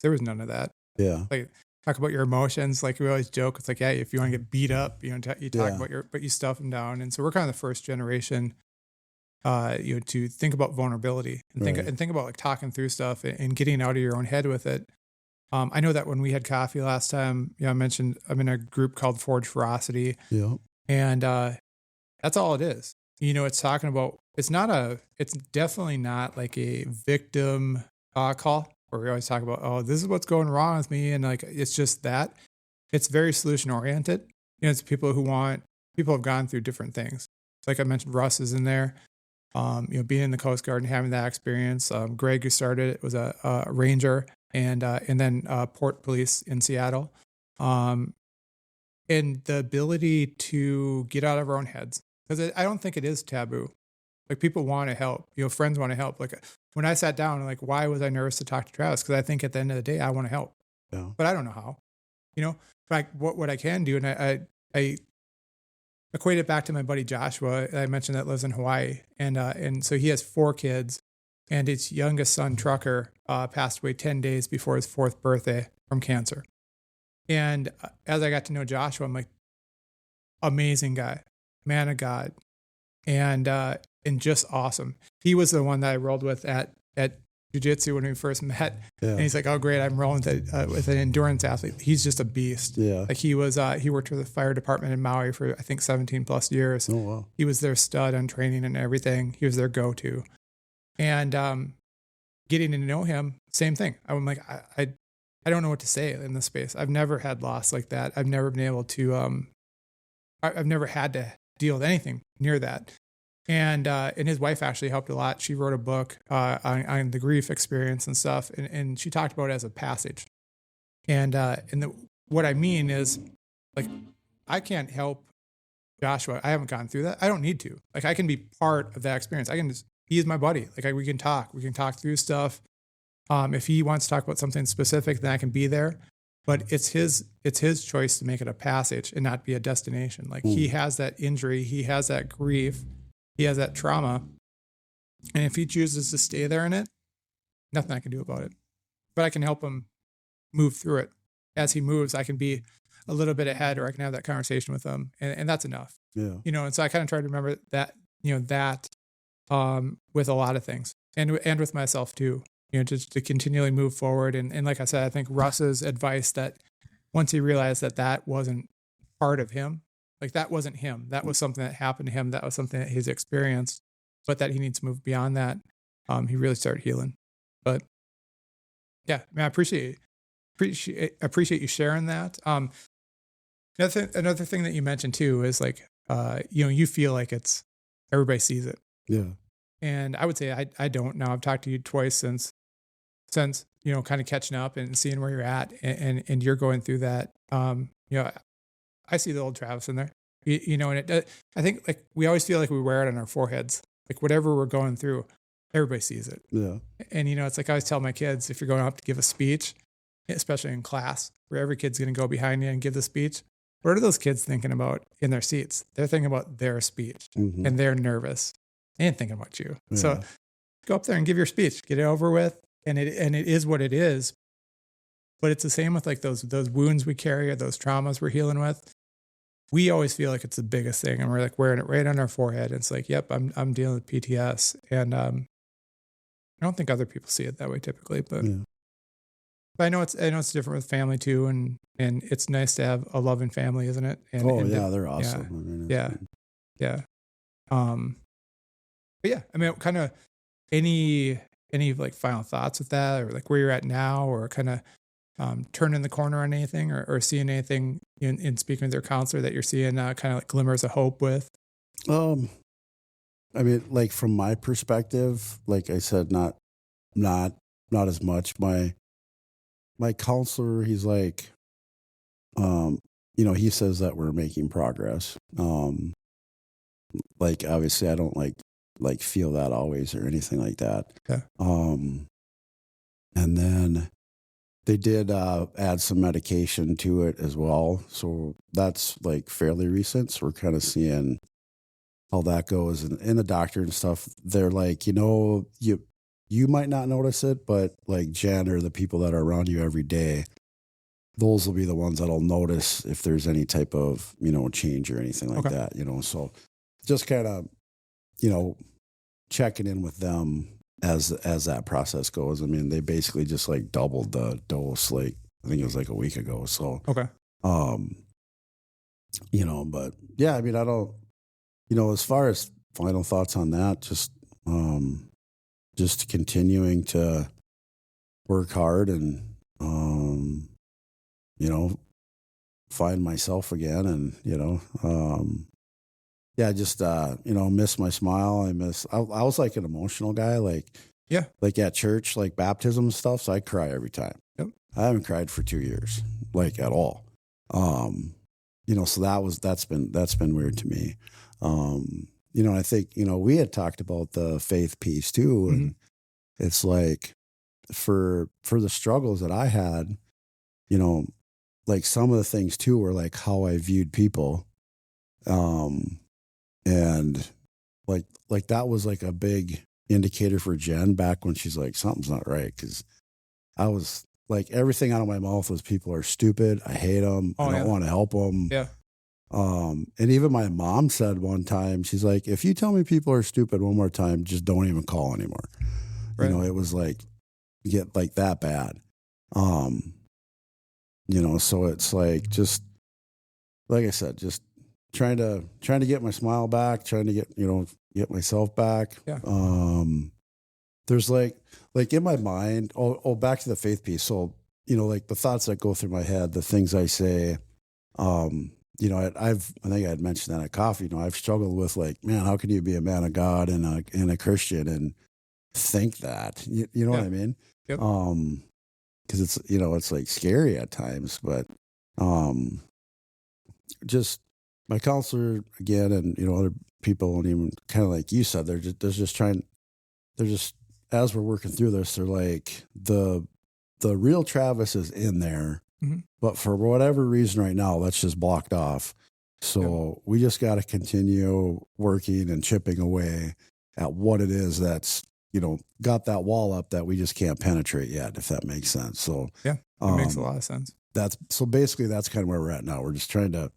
there was none of that. Yeah. Like talk about your emotions. Like we always joke, it's like, yeah, if you want to get beat up, you know, you talk about but you stuff them down. And so we're kind of the first generation, you know, to think about vulnerability and think about like talking through stuff and getting out of your own head with it. I know that when we had coffee last time, you know, I mentioned I'm in a group called Forge Ferocity. Yeah. And that's all it is. You know, it's talking about it's definitely not like a victim call where we always talk about, oh, this is what's going wrong with me. And like, it's just that. It's very solution oriented. It's people have gone through different things. Like I mentioned, Russ is in there. Being in the Coast Guard and having that experience. Greg, who started it, was a ranger, and then Port Police in Seattle. And the ability to get out of our own heads, because I don't think it is taboo. Like people want to help, friends want to help. Like when I sat down, like, why was I nervous to talk to Travis? Because I think at the end of the day, I want to help, but I don't know how. Like what I can do, and I equate it back to my buddy Joshua. I mentioned that lives in Hawaii, and so he has 4 kids, and his youngest son Trucker passed away 10 days before his 4th birthday from cancer. And as I got to know Joshua, I'm like, amazing guy, man of God, and just awesome. He was the one that I rolled with at Jiu-Jitsu when we first met, and he's like, "Oh, great! I'm rolling with an endurance athlete. He's just a beast." Yeah, like he worked with the fire department in Maui for I think 17 plus years. Oh wow! He was their stud on training and everything. He was their go-to, and getting to know him, same thing. I'm like, I don't know what to say in this space. I've never had loss like that. I've never been able to. I've never had to deal with anything near that. And his wife actually helped a lot. She wrote a book on the grief experience and stuff, and she talked about it as a passage. And what I mean is, like, I can't help Joshua. I haven't gone through that. I don't need to. Like, I can be part of that experience. He's my buddy. Like, we can talk. We can talk through stuff. If he wants to talk about something specific, then I can be there. But it's his choice to make it a passage and not be a destination. Like, he has that injury. He has that grief. He has that trauma, and if he chooses to stay there in it, nothing I can do about it. But I can help him move through it. As he moves, I can be a little bit ahead, or I can have that conversation with him, and that's enough. Yeah. And so I kind of try to remember that, with a lot of things, and with myself too. Just to continually move forward, and like I said, I think Russ's advice that once he realized that wasn't part of him. Like that wasn't him. That was something that happened to him. That was something that he's experienced, but that he needs to move beyond that. He really started healing. But yeah, I appreciate you sharing that. Another thing that you mentioned too is like, you feel like it's everybody sees it. Yeah. And I would say I don't now. I've talked to you twice since kind of catching up and seeing where you're at, and you're going through that. I see the old Travis in there, and I think like we always feel like we wear it on our foreheads, like whatever we're going through, everybody sees it. Yeah. And, it's like I always tell my kids, if you're going up to give a speech, especially in class where every kid's going to go behind you and give the speech, what are those kids thinking about in their seats? They're thinking about their speech and they're nervous. They ain't thinking about you. Yeah. So go up there and give your speech, get it over with. And it is what it is. But it's the same with like those wounds we carry or those traumas we're healing with. We always feel like it's the biggest thing, and we're like wearing it right on our forehead. It's like, yep, I'm dealing with PTS, and I don't think other people see it that way typically, but I know it's different with family too, and it's nice to have a loving family, isn't it? And they're awesome. Yeah. But yeah, I mean, kind of any like final thoughts with that, or like where you're at now, or kind of turning the corner on anything, or seeing anything in speaking with your counselor that you're seeing kind of like glimmers of hope with? I mean, like from my perspective, like I said, not as much. My counselor, he's like, he says that we're making progress. Like obviously I don't like feel that always or anything like that. Okay. And then they did add some medication to it as well. So that's like fairly recent. So we're kind of seeing how that goes. And the doctor and stuff, they're like, you might not notice it, but like Jen or the people that are around you every day, those will be the ones that'll notice if there's any type of, change or anything like that, So just kind of, checking in with them as that process goes. I mean, they basically just like doubled the dose, like I think it was like a week ago. So, okay. But yeah, I mean, I don't, as far as final thoughts on that. Just continuing to work hard and, you know, find myself again. And, you know, just, you know, miss my smile. I was like an emotional guy, like at church, like baptism and stuff. So I cry every time. Yep. I haven't cried for 2 years, like at all. You know, so that's been weird to me. You know, I think, you know, we had talked about the faith piece too. And it's like for the struggles that I had, you know, like some of the things too were like how I viewed people. And like that was like a big indicator for Jen back when she's like, something's not right. Cause I was like, everything out of my mouth was people are stupid. I hate them. I don't want to help them. Yeah. And even my mom said one time, she's like, if you tell me people are stupid one more time, just don't even call anymore. Right. You know, it was like, get like that bad. You know, so it's like, just like I said, just trying to get my smile back, trying to get myself back. Yeah. There's like in my mind, back to the faith piece. So, you know, like the thoughts that go through my head, the things I say, you know, I think I had mentioned that at coffee, you know, I've struggled with like, man, how can you be a man of God and a Christian and think that, you know what I mean? Yep. Cause it's, you know, it's like scary at times, but, just my counselor again, and, you know, other people, and even kind of like you said, they're just, as we're working through this, they're like the real Travis is in there, but for whatever reason right now, that's just blocked off. So we just got to continue working and chipping away at what it is that's, you know, got that wall up that we just can't penetrate yet, if that makes sense. So yeah, it makes a lot of sense. So basically that's kind of where we're at now. We're just trying to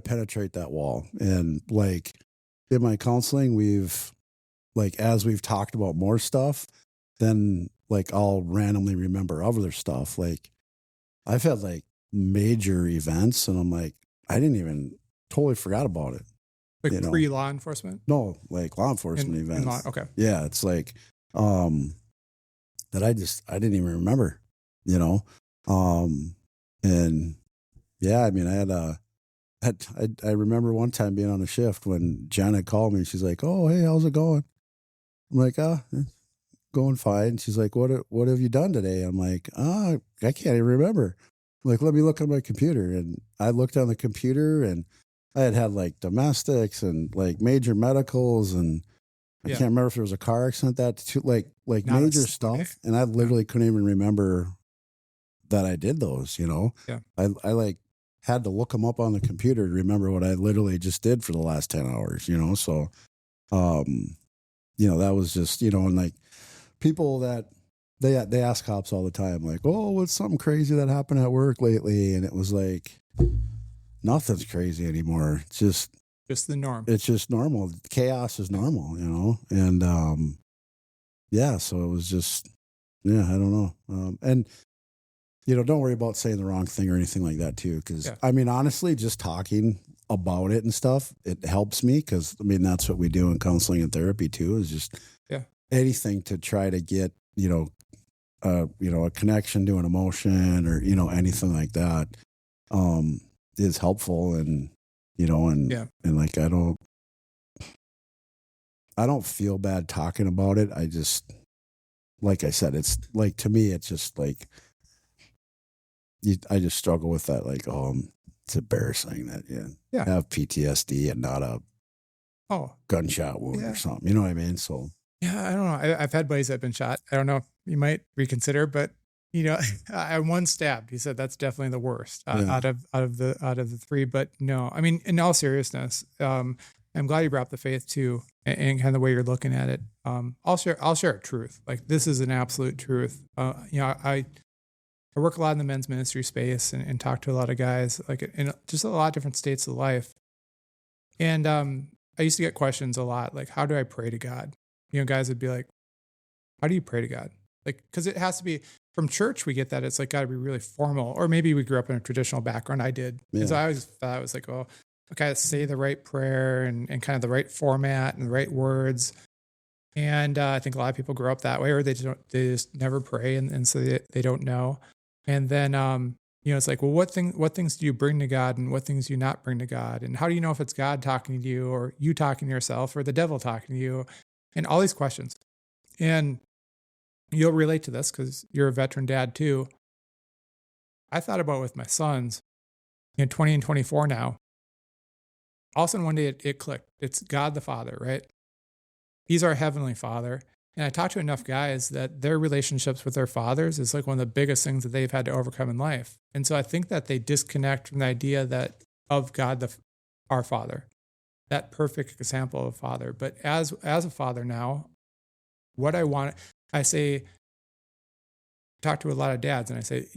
penetrate that wall. And like in my counseling, as we've talked about more stuff, then like I'll randomly remember other stuff. Like I've had like major events and I'm like, I didn't even totally forgot about it. Like pre-law enforcement? No, like law enforcement events. Okay. Yeah. It's like, that I didn't even remember, you know? And yeah, I mean, I remember one time being on a shift when Jen had called me and she's like, oh, hey, how's it going? I'm like, it's going fine. She's like, what have you done today? I'm like, I can't even remember. I'm like, let me look on my computer. And I looked on the computer and I had like domestics and like major medicals. And I can't remember if there was a car accident like major stuff. And I literally couldn't even remember that I did those, you know? Yeah. I like had to look them up on the computer to remember what I literally just did for the last 10 hours, you know? So, you know, that was just, you know, and like people that they ask cops all the time, like, oh, what's something crazy that happened at work lately? And it was like, nothing's crazy anymore. It's just the norm. It's just normal. Chaos is normal, you know? And, yeah, so it was just, yeah, I don't know. And, you know, don't worry about saying the wrong thing or anything like that too. Cause I mean, honestly, just talking about it and stuff, it helps me. Cause I mean, that's what we do in counseling and therapy too, is just anything to try to get, you know, a connection to an emotion or, you know, anything like that, is helpful. And, you know, and like, I don't feel bad talking about it. I just, like I said, it's like, to me, it's just like, I just struggle with that. Like, it's embarrassing that you have PTSD and not a gunshot wound or something. You know what I mean? So yeah, I don't know. I've had buddies that have been shot. I don't know. You might reconsider, but you know, I one stabbed. He said that's definitely the worst out of the three. But no, I mean, in all seriousness, I'm glad you brought up the faith too, and kind of the way you're looking at it. I'll share a truth. Like this is an absolute truth. You know, I work a lot in the men's ministry space and talk to a lot of guys, like in just a lot of different states of life. And I used to get questions a lot, like, how do I pray to God? You know, guys would be like, how do you pray to God? Like, because it has to be from church. We get that it's like got to be really formal, or maybe we grew up in a traditional background. I did, because I always thought it was like, oh, kind of say the right prayer and kind of the right format and the right words. And I think a lot of people grow up that way, or they just never pray, and so they don't know. And then it's like, well, what things do you bring to God, and what things do you not bring to God, and how do you know if it's God talking to you, or you talking to yourself, or the devil talking to you, and all these questions. And you'll relate to this because you're a veteran dad too. I thought about it with my sons, 20 and 24 now. All of a sudden one day it clicked. It's God the Father, right? He's our Heavenly Father. And I talked to enough guys that their relationships with their fathers is like one of the biggest things that they've had to overcome in life. And so I think that they disconnect from the idea of God, our Father, that perfect example of a father. But as a father now, what I say, talk to a lot of dads, and I say,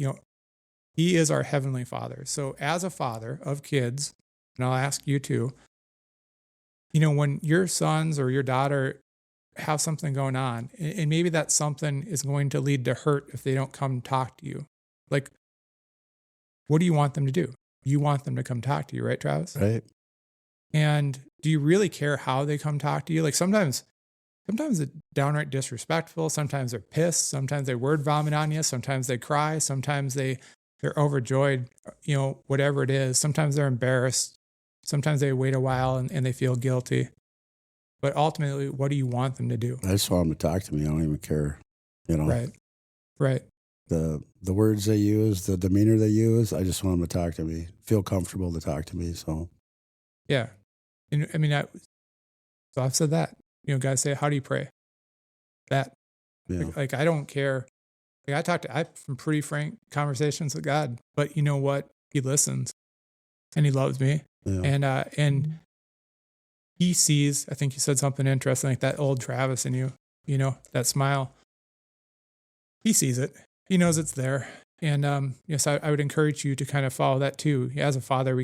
He is our Heavenly Father. So as a father of kids, and I'll ask you too, when your sons or your daughter have something going on, and maybe that something is going to lead to hurt if they don't come talk to you, like, what do you want them to do? You want them to come talk to you, right, Travis? Right. And do you really care how they come talk to you? Like sometimes it's downright disrespectful. Sometimes they're pissed. Sometimes they word vomit on you. Sometimes they cry. Sometimes they're overjoyed, whatever it is. Sometimes they're embarrassed. Sometimes they wait a while and they feel guilty. But ultimately, what do you want them to do? I just want them to talk to me. I don't even care, Right. The words they use, the demeanor they use, I just want them to talk to me, feel comfortable to talk to me. So, yeah. And I mean, so I've said that, guys say, how do you pray? That, yeah. like, I don't care. Like I have some pretty frank conversations with God, but you know what? He listens and he loves me. Yeah. And he sees, I think you said something interesting, like that old Travis in you, that smile. He sees it. He knows it's there. And yes, I would encourage you to kind of follow that too. As a father,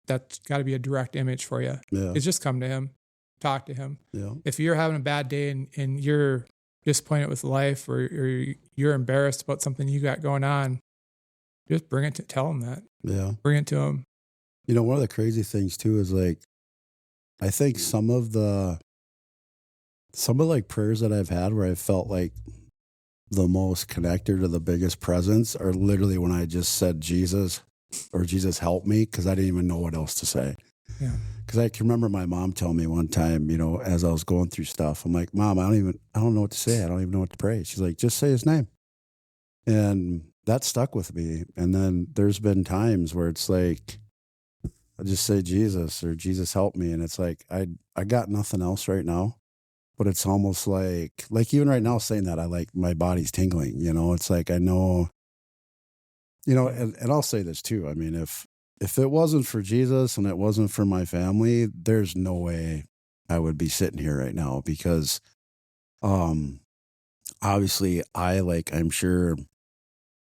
that's got to be a direct image for you. Yeah. It's just come to him, talk to him. Yeah. If you're having a bad day and you're disappointed with life, or you're embarrassed about something you got going on, just tell him that. Yeah. Bring it to him. One of the crazy things too is like, I think some of like prayers that I've had where I felt like the most connected or the biggest presence are literally when I just said Jesus or Jesus help me, because I didn't even know what else to say. Yeah. Because I can remember my mom telling me one time, as I was going through stuff, I'm like, Mom, I don't know what to say. I don't even know what to pray. She's like, just say his name. And that stuck with me. And then there's been times where it's like, I just say Jesus or Jesus help me. And it's like, I got nothing else right now, but it's almost like even right now saying that, my body's tingling, it's like, I know, and I'll say this too. I mean, if it wasn't for Jesus and it wasn't for my family, there's no way I would be sitting here right now, because, obviously I'm sure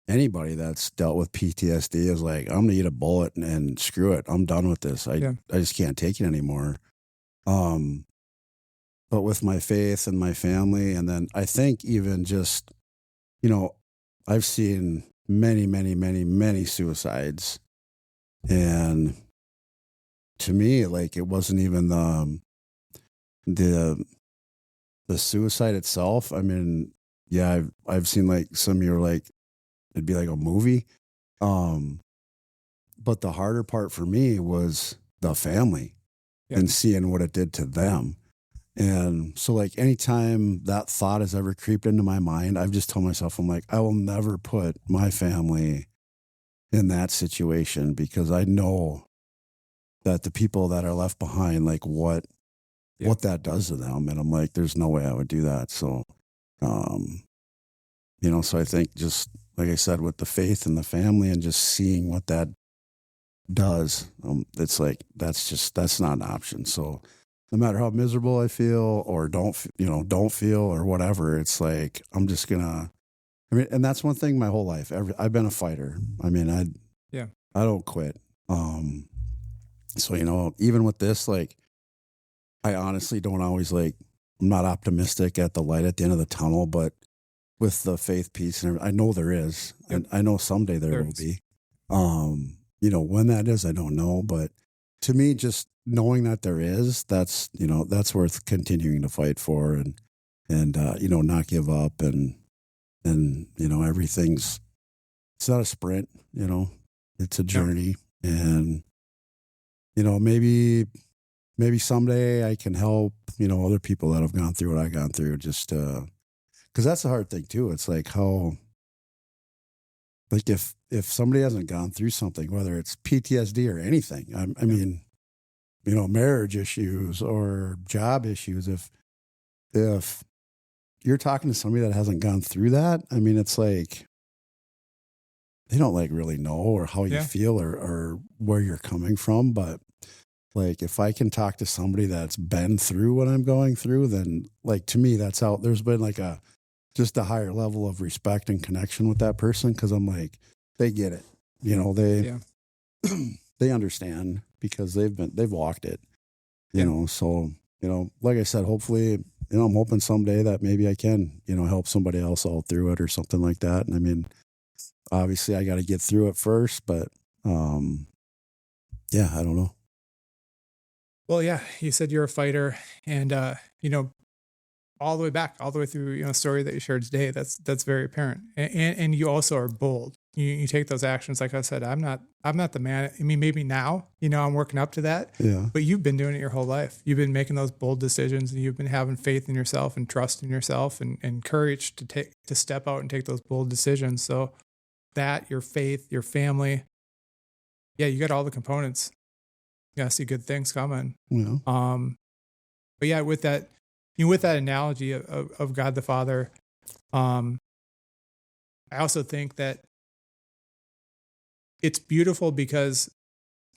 anybody that's dealt with PTSD is like, I'm going to eat a bullet and screw it. I'm done with this. I just can't take it anymore. But with my faith and my family, and then I think even just, I've seen many, many, many, many suicides. And to me, it wasn't even the suicide itself. I mean, yeah, I've seen some of your it'd be like a movie. But the harder part for me was the family and seeing what it did to them. And so anytime that thought has ever creeped into my mind, I've just told myself, I'm like, I will never put my family in that situation, because I know that the people that are left behind, what that does to them. And I'm like, there's no way I would do that. So, so I think just, like I said, with the faith and the family and just seeing what that does, it's like, that's not an option. So no matter how miserable I feel or don't feel or whatever, it's like, I'm just gonna, and that's one thing my whole life, I've been a fighter. I mean, I don't quit. So, even with this, I honestly don't always I'm not optimistic at the light at the end of the tunnel, but with the faith piece and everything, I know there is, and I know someday there will be. When that is, I don't know, but to me, just knowing that there is, that's, you know, that's worth continuing to fight for and, you know, not give up and, you know, it's not a sprint, you know, it's a journey. And, you know, maybe someday I can help, you know, other people that have gone through what I've gone through, just, cause that's the hard thing too. It's like if somebody hasn't gone through something, whether it's PTSD or anything, I mean, you know, marriage issues or job issues, if you're talking to somebody that hasn't gone through that, I mean, it's like, they don't like really know or how you feel or where you're coming from. But like, if I can talk to somebody that's been through what I'm going through, then like, to me, that's how there's been like just a higher level of respect and connection with that person. Cause I'm like, they get it, you know, they understand because they've walked it, you know? So, you know, like I said, hopefully, you know, I'm hoping someday that maybe I can, you know, help somebody else all through it or something like that. And I mean, obviously I got to get through it first, but, yeah, I don't know. Well, yeah, you said you're a fighter and, you know, all the way through, you know, the story that you shared today, that's very apparent. And you also are bold. You take those actions. Like I said, I'm not the man. I mean, maybe now, you know, I'm working up to that, but you've been doing it your whole life. You've been making those bold decisions and you've been having faith in yourself and trust in yourself and courage to step out and take those bold decisions. So that, your faith, your family, yeah, you got all the components. You gotta see good things coming. Yeah. But yeah, with that, you know, with that analogy of God the Father, I also think that it's beautiful because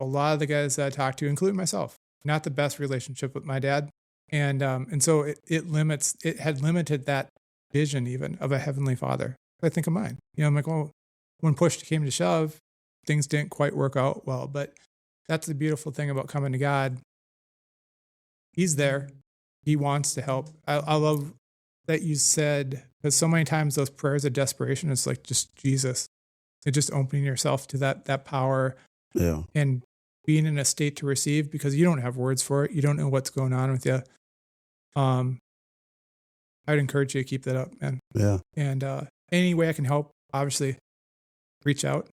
a lot of the guys that I talk to, including myself, not the best relationship with my dad. And so it had limited that vision even of a heavenly father. I think of mine, you know, I'm like, well, when push came to shove, things didn't quite work out well, but that's the beautiful thing about coming to God. He's there. He wants to help. I love that you said, because so many times those prayers of desperation, it's like just Jesus. It's just opening yourself to that power and being in a state to receive because you don't have words for it. You don't know what's going on with you. I would encourage you to keep that up, man. Yeah. And any way I can help, obviously, reach out.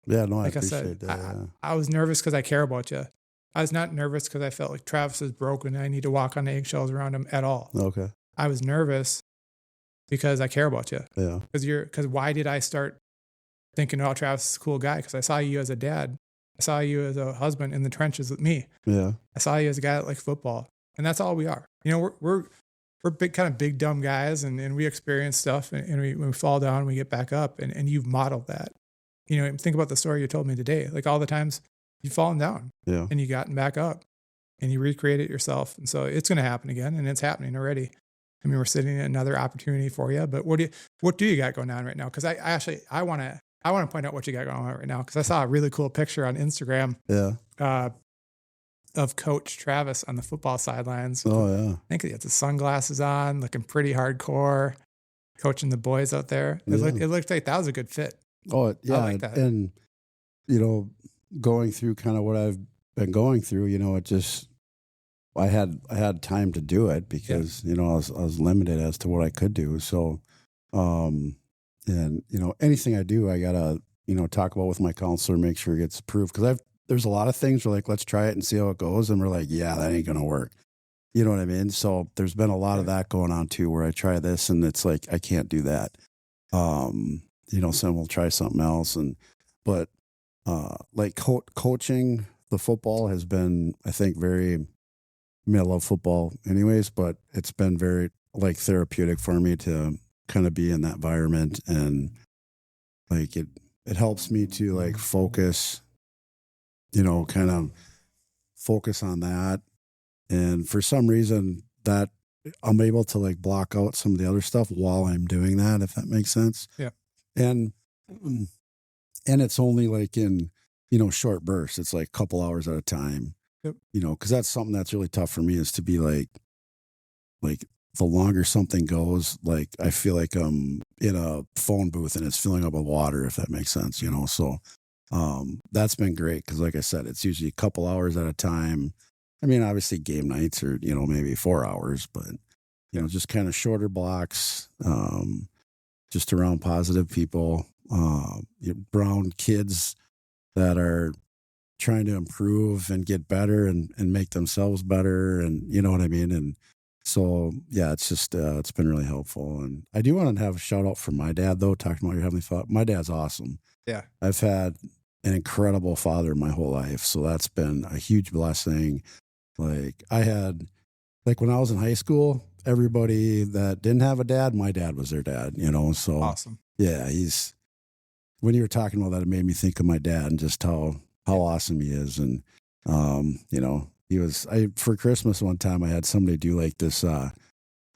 Yeah, no, like I appreciate said, that. I was nervous because I care about you. I was not nervous because I felt like Travis is broken and I need to walk on eggshells around him at all. Okay. I was nervous because I care about you. Yeah. Because why did I start thinking, oh, Travis is a cool guy? Because I saw you as a dad. I saw you as a husband in the trenches with me. Yeah. I saw you as a guy that likes football. And that's all we are. You know, we're big, kind of big, dumb guys and we experience stuff and we fall down and we get back up and you've modeled that. You know, think about the story you told me today. Like all the times you've fallen down and you gotten back up and you recreated yourself. And so it's going to happen again and it's happening already. I mean, we're sitting in another opportunity for you, but what do you got going on right now? Cause I want to point out what you got going on right now. Cause I saw a really cool picture on Instagram of Coach Travis on the football sidelines. Oh yeah. I think he has his sunglasses on, looking pretty hardcore, coaching the boys out there. It looked like that was a good fit. Oh yeah. I like that. And, you know, going through kind of what I've been going through, you know, I had time to do it because, you know, I was limited as to what I could do. So, and, you know, anything I do, I gotta, you know, talk about with my counselor, make sure it gets approved. Cause there's a lot of things where like, let's try it and see how it goes. And we're like, yeah, that ain't going to work. You know what I mean? So there's been a lot of that going on too, where I try this and it's like, I can't do that. You know, so we'll try something else. But like coaching the football has been, I think, I love football anyways, but it's been very like therapeutic for me to kind of be in that environment. And like, it helps me to like focus, you know, kind of focus on that. And for some reason that I'm able to like block out some of the other stuff while I'm doing that, if that makes sense. Yeah. And it's only like in, you know, short bursts. It's like a couple hours at a time, you know, cause that's something that's really tough for me is to be like the longer something goes, like I feel like I'm in a phone booth and it's filling up with water, if that makes sense, you know? So That's been great because, like I said, it's usually a couple hours at a time. I mean, obviously game nights are, maybe 4 hours, but, just kind of shorter blocks, just around positive people, around kids that are trying to improve and get better and make themselves better. And you know what I mean? And so, yeah, it's just, it's been really helpful. And I do want to have a shout out for my dad, though, talking about your Heavenly Father. My dad's awesome. Yeah. I've had an incredible father my whole life. So that's been a huge blessing. Like when I was in high school, everybody that didn't have a dad, my dad was their dad, so awesome. Yeah. When you were talking about that, it made me think of my dad and just how awesome he is. And, for Christmas one time, I had somebody do like this, kind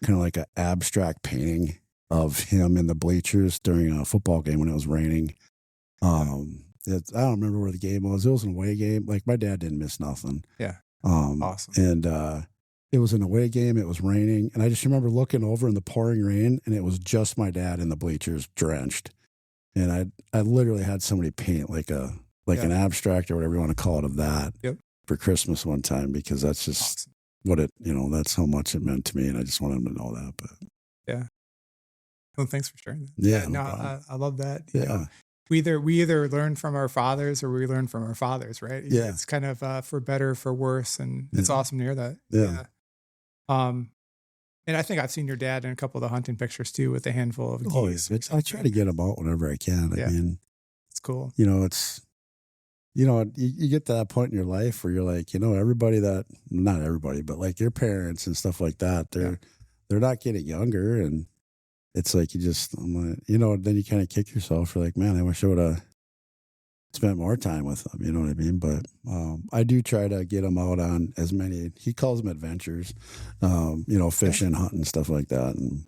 of like an abstract painting of him in the bleachers during a football game when it was raining. I don't remember where the game was. It was an away game. Like my dad didn't miss nothing. Yeah. Awesome. And, it was an away game. It was raining. And I just remember looking over in the pouring rain and it was just my dad in the bleachers drenched. And I literally had somebody paint like an abstract or whatever you want to call it of that for Christmas one time, because that's just awesome. That's how much it meant to me. And I just wanted him to know that. But yeah. Well, thanks for sharing that. Yeah. I love that. Yeah. We either learn from our fathers or we learn from our fathers, right? Yeah. It's kind of for better, for worse. And it's awesome to hear that. Yeah. And I think I've seen your dad in a couple of the hunting pictures too, with a handful of geese. I try to get them out whenever I can. I mean, it's cool. It's, you get to that point in your life where you're like, everybody not everybody, but like your parents and stuff like that, they're not getting younger. And it's like, then you kind of kick yourself. You're like, man, I wish I would have spent more time with them. You know what I mean? But I do try to get them out on as many, he calls them adventures, fishing, hunting, stuff like that. And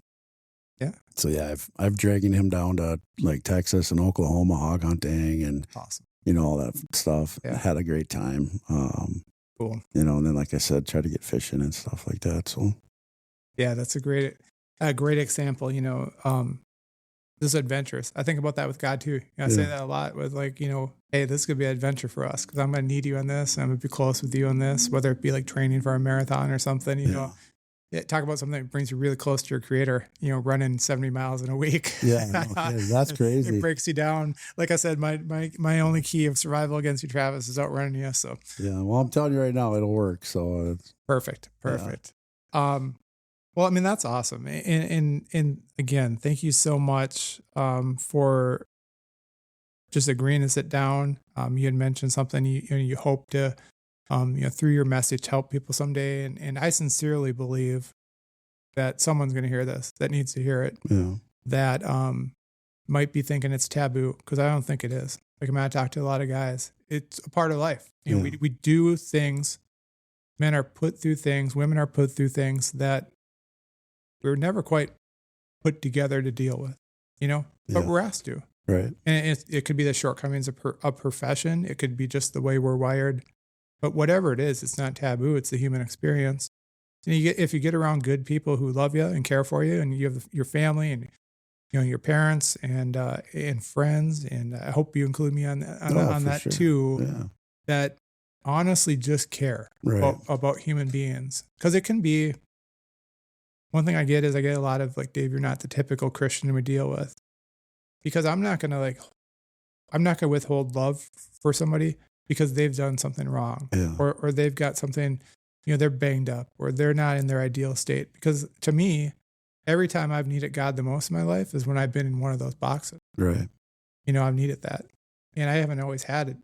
so, yeah, I've dragging him down to like Texas and Oklahoma hog hunting and, awesome. All that stuff. Yeah. Had a great time. Cool. And then, like I said, try to get fishing and stuff like that. So, yeah, that's a great example. This is adventurous. I think about that with God too. I say that a lot with like, hey, this could be an adventure for us because I'm going to need you on this. I'm going to be close with you on this, whether it be like training for a marathon or something, talk about something that brings you really close to your creator, running 70 miles in a week. Yeah, that's crazy. It breaks you down. Like I said, my only key of survival against you, Travis, is outrunning you. So yeah, well, I'm telling you right now, it'll work. So it's perfect. Yeah. Well, I mean, that's awesome. And again, thank you so much for just agreeing to sit down. You had mentioned something you hope to, through your message, help people someday. And I sincerely believe that someone's going to hear this, that needs to hear it, that might be thinking it's taboo, because I don't think it is. Like, I talk to a lot of guys. It's a part of life. We do things. Men are put through things. Women are put through things that we were never quite put together to deal with, but we're asked to. Right. And it could be the shortcomings of a profession. It could be just the way we're wired. But whatever it is, it's not taboo. It's the human experience. And if you get around good people who love you and care for you, and you have your family and your parents and friends, and I hope you include me on that sure. too. Yeah. That honestly just care about human beings, because it can be. One thing I get a lot of like, Dave, you're not the typical Christian we deal with, because I'm not going to withhold love for somebody because they've done something wrong or they've got something, they're banged up or they're not in their ideal state. Because to me, every time I've needed God the most in my life is when I've been in one of those boxes. Right. I've needed that. And I haven't always had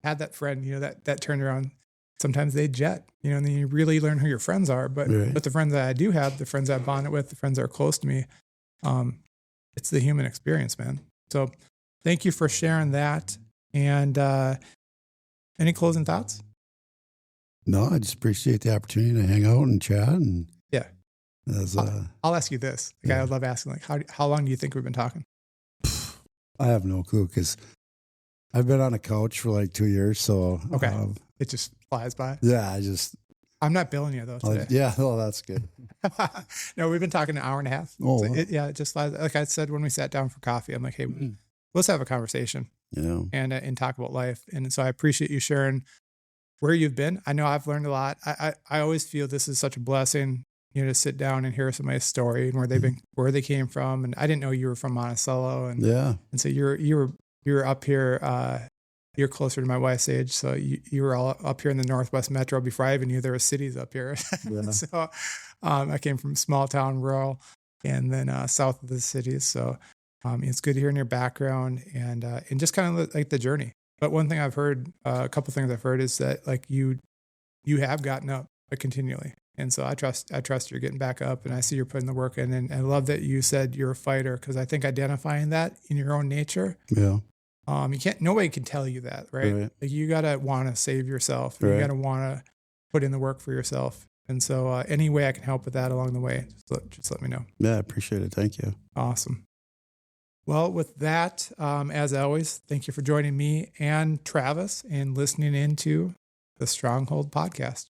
that friend, that turned around. Sometimes they jet, and then you really learn who your friends are. But the friends that I do have, the friends I've bonded with, the friends that are close to me, it's the human experience, man. So thank you for sharing that. And any closing thoughts? No, I just appreciate the opportunity to hang out and chat. And I'll ask you this. I would love asking, like, how long do you think we've been talking? I have no clue, because I've been on a couch for like 2 years. So it just flies by. Yeah, I'm not billing you though today. That's good. No, we've been talking an hour and a half. Oh, so it just flies. Like I said when we sat down for coffee, I'm like, hey, let's have a conversation. and talk about life. And so I appreciate you sharing where you've been. I know I've learned a lot. I always feel this is such a blessing, to sit down and hear somebody's story and where they've been, where they came from. And I didn't know you were from Monticello, and so you were up here. You're closer to my wife's age, so you were all up here in the Northwest Metro before I even knew there were cities up here. Yeah. So I came from small town, rural, and then south of the cities. So it's good hearing your background and just kind of like the journey. But one thing I've heard, a couple things I've heard is that like you have gotten up continually. And so I trust you're getting back up, and I see you're putting the work in. And I love that you said you're a fighter, because I think identifying that in your own nature, nobody can tell you that, right? Like you got to want to save yourself. Right. You got to want to put in the work for yourself. And so any way I can help with that along the way, just let me know. Yeah, I appreciate it. Thank you. Awesome. Well, with that, as always, thank you for joining me and Travis and listening into the Stronghold Podcast.